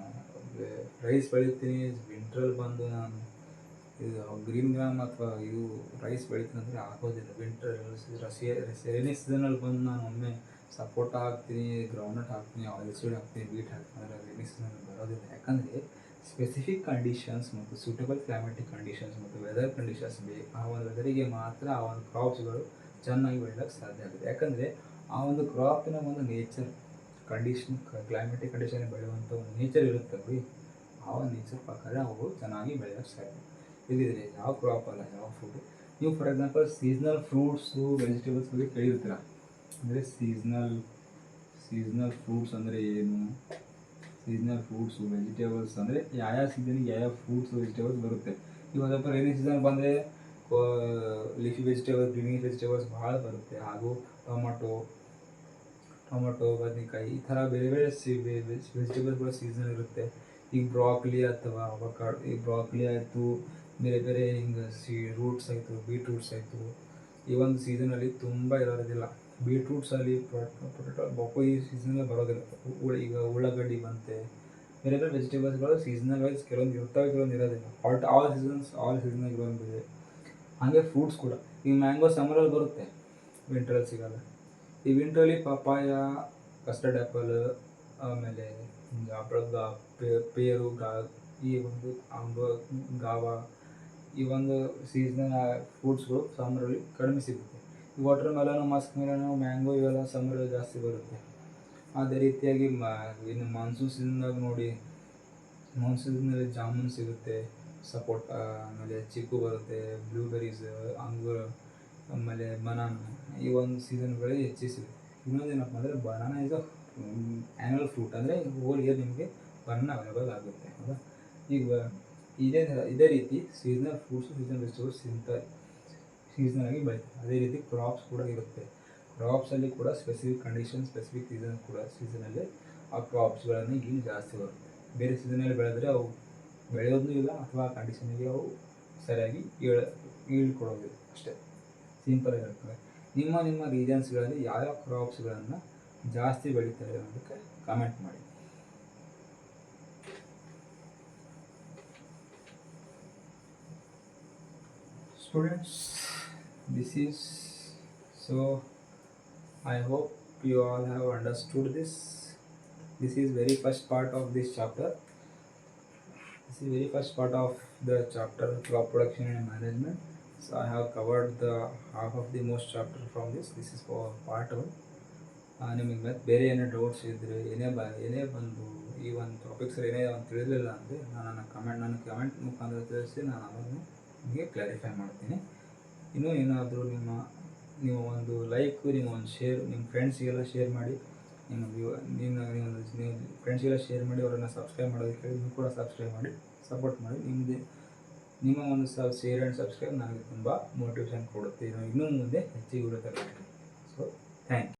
ರೈಸ್ ಬೆಳಿತೀನಿ, ವಿಂಟ್ರಲ್ಲಿ ಬಂದು ನಾನು ಇದು ಗ್ರೀನ್ ಗ್ರಾಮ್ ಅಥವಾ ಇದು ರೈಸ್ ಬೆಳಿತೀನಿ ಅಂದರೆ ಆಗೋದಿಲ್ಲ. ರೈನಿ ಸೀಸನಲ್ಲಿ ಬಂದು ನಾನು ಒಮ್ಮೆ ಸಪೋಟ ಹಾಕ್ತೀನಿ, ಗ್ರೌಂಡ್ನಟ್ ಹಾಕ್ತೀನಿ, ಆಯಿಲ್ ಸೀಡ್ ಹಾಕ್ತೀನಿ, ವೀಟ್ ಹಾಕ್ತೀನಿ ಅಂದರೆ ರೈನಿ ಸೀಸನಲ್ಲಿ ಬರೋದಿಲ್ಲ. ಯಾಕಂದರೆ ಸ್ಪೆಸಿಫಿಕ್ ಕಂಡೀಷನ್ಸ್ ಮತ್ತು ಸೂಟಬಲ್ ಕ್ಲೈಮ್ಯಾಟಿಕ್ ಕಂಡೀಷನ್ಸ್ ಮತ್ತು ವೆದರ್ ಕಂಡೀಷನ್ಸ್ ಬೇಕು. ಆ ಒಂದು ವೆದರಿಗೆ ಮಾತ್ರ ಆ ಒಂದು ಕ್ರಾಪ್ಸ್ಗಳು ಚೆನ್ನಾಗಿ ಬೆಳೀಲಿಕ್ಕೆ ಸಾಧ್ಯ ಆಗುತ್ತೆ. ಯಾಕಂದರೆ ಆ ಒಂದು ಕ್ರಾಪಿನ ಒಂದು ನೇಚರ್ ಕಂಡೀಷನ್, ಕ್ಲೈಮ್ಯಾಟಿಕ್ ಕಂಡೀಷನ್ ಬೆಳೆಯುವಂಥ ಒಂದು ನೇಚರ್ ಇರುತ್ತೆ, ಆ ಒಂದು ನೇಚರ್ ಪ್ರಕಾರ ಅವು ಚೆನ್ನಾಗಿ ಬೆಳೆಯೋಕ್ಕೆ ಸಾಧ್ಯ. ಇಲ್ಲಿದ್ರೆ ಯಾವ ಕ್ರಾಪ್ ಅಲ್ಲ, ಯಾವ ಫುಡ್. ನೀವು for example seasonal fruits vegetables ಬಗ್ಗೆ ಕೇಳಿರ್ತೀರ. ಅಂದರೆ ಸೀಸ್ನಲ್ ಫ್ರೂಟ್ಸ್ ಅಂದರೆ ಏನು, ಸೀಸ್ನಲ್ ಫ್ರೂಟ್ಸು ವೆಜಿಟೇಬಲ್ಸ್ ಅಂದರೆ ಯಾವ ಸೀಸನ್ಗೆ ಯಾವ ಫ್ರೂಟ್ಸ್ ವೆಜಿಟೇಬಲ್ಸ್ ಬರುತ್ತೆ. ಇವಾಗ ಸ್ವಲ್ಪ ರೈನಿ ಸೀಸನ್ ಬಂದರೆ ಲೀಫಿ ವೆಜಿಟೇಬಲ್ಸ್, ಗ್ರೀನ್ ವೆಜಿಟೇಬಲ್ಸ್ ಭಾಳ ಬರುತ್ತೆ. ಹಾಗೂ ಟೊಮೊಟೊ, ಬದನೆಕಾಯಿ, ಈ ಥರ ಬೇರೆ ಬೇರೆ ವೆಜಿಟೇಬಲ್ಸ್ಗಳ ಸೀಸನ್ ಇರುತ್ತೆ. ಈಗ ಬ್ರಾಕ್ಲಿ ಅಥವಾ ಅವಕಾಡೊ, ಈ ಬ್ರಾಕ್ಲಿ ಆಯಿತು, ಬೇರೆ ಬೇರೆ ಹಿಂಗೆ ರೂಟ್ಸ್ ಆಯಿತು, ಬೀಟ್ರೂಟ್ಸ್ ಆಯಿತು, ಈ ಒಂದು ಸೀಸನಲ್ಲಿ ತುಂಬ ಇರೋದಿಲ್ಲ. ಬೀಟ್ರೂಟ್ಸಲ್ಲಿ ಪೊಟೊಟೊ ಈ ಸೀಸನಲ್ಲಿ ಬರೋದಿಲ್ಲ. ಈಗ ಉಳ್ಳಾಗಡ್ಡಿ ಬಂತೆ, ಬೇರೆ ಬೇರೆ ವೆಜಿಟೇಬಲ್ಸ್ಗಳು ಸೀಸನಲ್ ವೈಸ್ ಕೆಲವೊಂದು ಇರ್ತವೆ, ಕೆಲವೊಂದು ಇರೋದಿಲ್ಲ. ಆಲ್ ಸೀಸನ್ಗೆ ಕೆಲವೊಂದು ಇದೆ. ಹಾಗೆ ಫ್ರೂಟ್ಸ್ ಕೂಡ, ಈಗ ಮ್ಯಾಂಗೋ ಸಮ್ಮರಲ್ಲಿ ಬರುತ್ತೆ, ವಿಂಟ್ರಲ್ಲಿ ಸಿಗೋಲ್ಲ. ಈ ವಿಂಟ್ರಲ್ಲಿ ಪಪಾಯ, ಕಸ್ಟರ್ಡ್ ಆ್ಯಪಲ್, ಆಮೇಲೆ ಪೇರು, ಈ ಒಂದು ಗಾವ, ಈ ಒಂದು ಸೀಸನಲ್ ಫ್ರೂಟ್ಸ್ಗಳು ಸಮ್ಮರಲ್ಲಿ ಕಡಿಮೆ ಸಿಗುತ್ತೆ. ಈ ವಾಟರ್ ಮೆಲನು, ಮಸ್ಕ್ ಮೆಲನು, ಮ್ಯಾಂಗೋ ಇವೆಲ್ಲ ಸಮ್ಮರಲ್ಲಿ ಜಾಸ್ತಿ ಬರುತ್ತೆ. ಅದೇ ರೀತಿಯಾಗಿ ಇನ್ನು ಮಾನ್ಸೂನ್ ಸೀಸನ್ದಾಗ ನೋಡಿ, ಮಾನ್ಸೂನ್ ಸೀಸನ್ನಲ್ಲಿ ಜಾಮೂನ್ ಸಿಗುತ್ತೆ, ಸಪೋಟ, ಆಮೇಲೆ ಚಿಕ್ಕು ಬರುತ್ತೆ, ಬ್ಲೂಬೆರೀಸ್, ಅಂಗೂರ, ಆಮೇಲೆ ಬನಾನ, ಈ ಒಂದು ಸೀಸನ್ಗಳಲ್ಲಿ ಹೆಚ್ಚಿಗೆ ಸಿಗುತ್ತೆ. ಇನ್ನೊಂದೇನಪ್ಪ ಅಂದರೆ ಬನಾನ ಇಸ್ ಆ್ಯನ್ಯುವಲ್ ಫ್ರೂಟ್, ಅಂದರೆ ಹೋಲ್ ಇಯರ್ ನಿಮಗೆ ಬನಾನ ಅವೈಲೇಬಲ್ ಆಗುತ್ತೆ, ಹೌದಾ? ಈಗ ಇದೇ ರೀತಿ ಸೀಸನಲ್ ಫ್ರೂಟ್ಸು, ಸೀಸನಲ್ ವೆಜಿಟೇಬಲ್ಸ್ ಸೀಸನಲಾಗಿ ಬೆಳೀತಾರೆ. ಅದೇ ರೀತಿ ಕ್ರಾಪ್ಸ್ ಕೂಡ ಇರುತ್ತೆ. ಕ್ರಾಪ್ಸಲ್ಲಿ ಕೂಡ ಸ್ಪೆಸಿಫಿಕ್ ಕಂಡೀಷನ್, ಸ್ಪೆಸಿಫಿಕ್ ಸೀಸನಲ್ಲಿ ಆ ಕ್ರಾಪ್ಸ್ಗಳನ್ನು ಇಲ್ಲಿ ಜಾಸ್ತಿ ಬರುತ್ತೆ. ಬೇರೆ ಸೀಸನಲ್ಲಿ ಬೆಳೆದ್ರೆ ಅವು ಬೆಳೆಯೋದು ಇಲ್ಲ, ಅಥವಾ ಕಂಡೀಷನಿಗೆ ಅವು ಸರಿಯಾಗಿ ಕೊಡೋದಿಲ್ಲ. ಅಷ್ಟೇ, ಸಿಂಪಲ್ ಆಗಿರ್ತವೆ. ನಿಮ್ಮ ರೀಜನ್ಸ್ಗಳಲ್ಲಿ ಯಾವ್ಯಾವ ಕ್ರಾಪ್ಸ್ಗಳನ್ನು ಜಾಸ್ತಿ ಬೆಳೀತಾರೆ ಅನ್ನೋದಕ್ಕೆ ಕಾಮೆಂಟ್ ಮಾಡಿ. Students, this is so I hope you all have understood this. This is very first part of this chapter. This is very first part of the chapter crop production and management. So I have covered the half of the most chapter from this. This is for part 1. ನಿಮಗೆ ಮತ್ತೆ ಬೇರೆ ಏನೇ doubts ಇದ್ದರೆ, ಏನೇ ಬಂದು ಈ ಒಂದು ಟಾಪಿಕ್ಸಲ್ಲಿ ಏನೇ ಒಂದು ತಿಳಿಲಿಲ್ಲ ಅಂದರೆ ನನ್ನ ಕಮೆಂಟ್ ಮುಖಾಂತರ ತಿಳಿಸಿ ನಾನು ಅದನ್ನು ನಿಮಗೆ ಕ್ಲಾರಿಫೈ ಮಾಡ್ತೀನಿ. ಇನ್ನೂ ಏನಾದರೂ ನೀವು ಒಂದು ಲೈಕ್, ನೀವು ಒಂದು ಶೇರ್, ನಿಮ್ಮ ಫ್ರೆಂಡ್ಸಿಗೆಲ್ಲ ಶೇರ್ ಮಾಡಿ, ನೀವು ಫ್ರೆಂಡ್ಸಿಗೆಲ್ಲ ಶೇರ್ ಮಾಡಿ, ಅವರನ್ನು ಸಬ್ಸ್ಕ್ರೈಬ್ ಮಾಡೋದಕ್ಕೆ ಹೇಳಿ, ನೀವು ಕೂಡ ಸಬ್ಸ್ಕ್ರೈಬ್ ಮಾಡಿ ಸಪೋರ್ಟ್ ಮಾಡಿ. ನಿಮ್ಮ ಒಂದು ಶೇರ್ ಆ್ಯಂಡ್ ಸಬ್ಸ್ಕ್ರೈಬ್ ನನಗೆ ತುಂಬ ಮೋಟಿವೇಶನ್ ಕೊಡುತ್ತೆ, ಇನ್ನೂ ಮುಂದೆ ಹೆಚ್ಚಿಗೆ ವಿಡಿಯೋ ತಗೊಳ್ತೀನಿ. So thank you.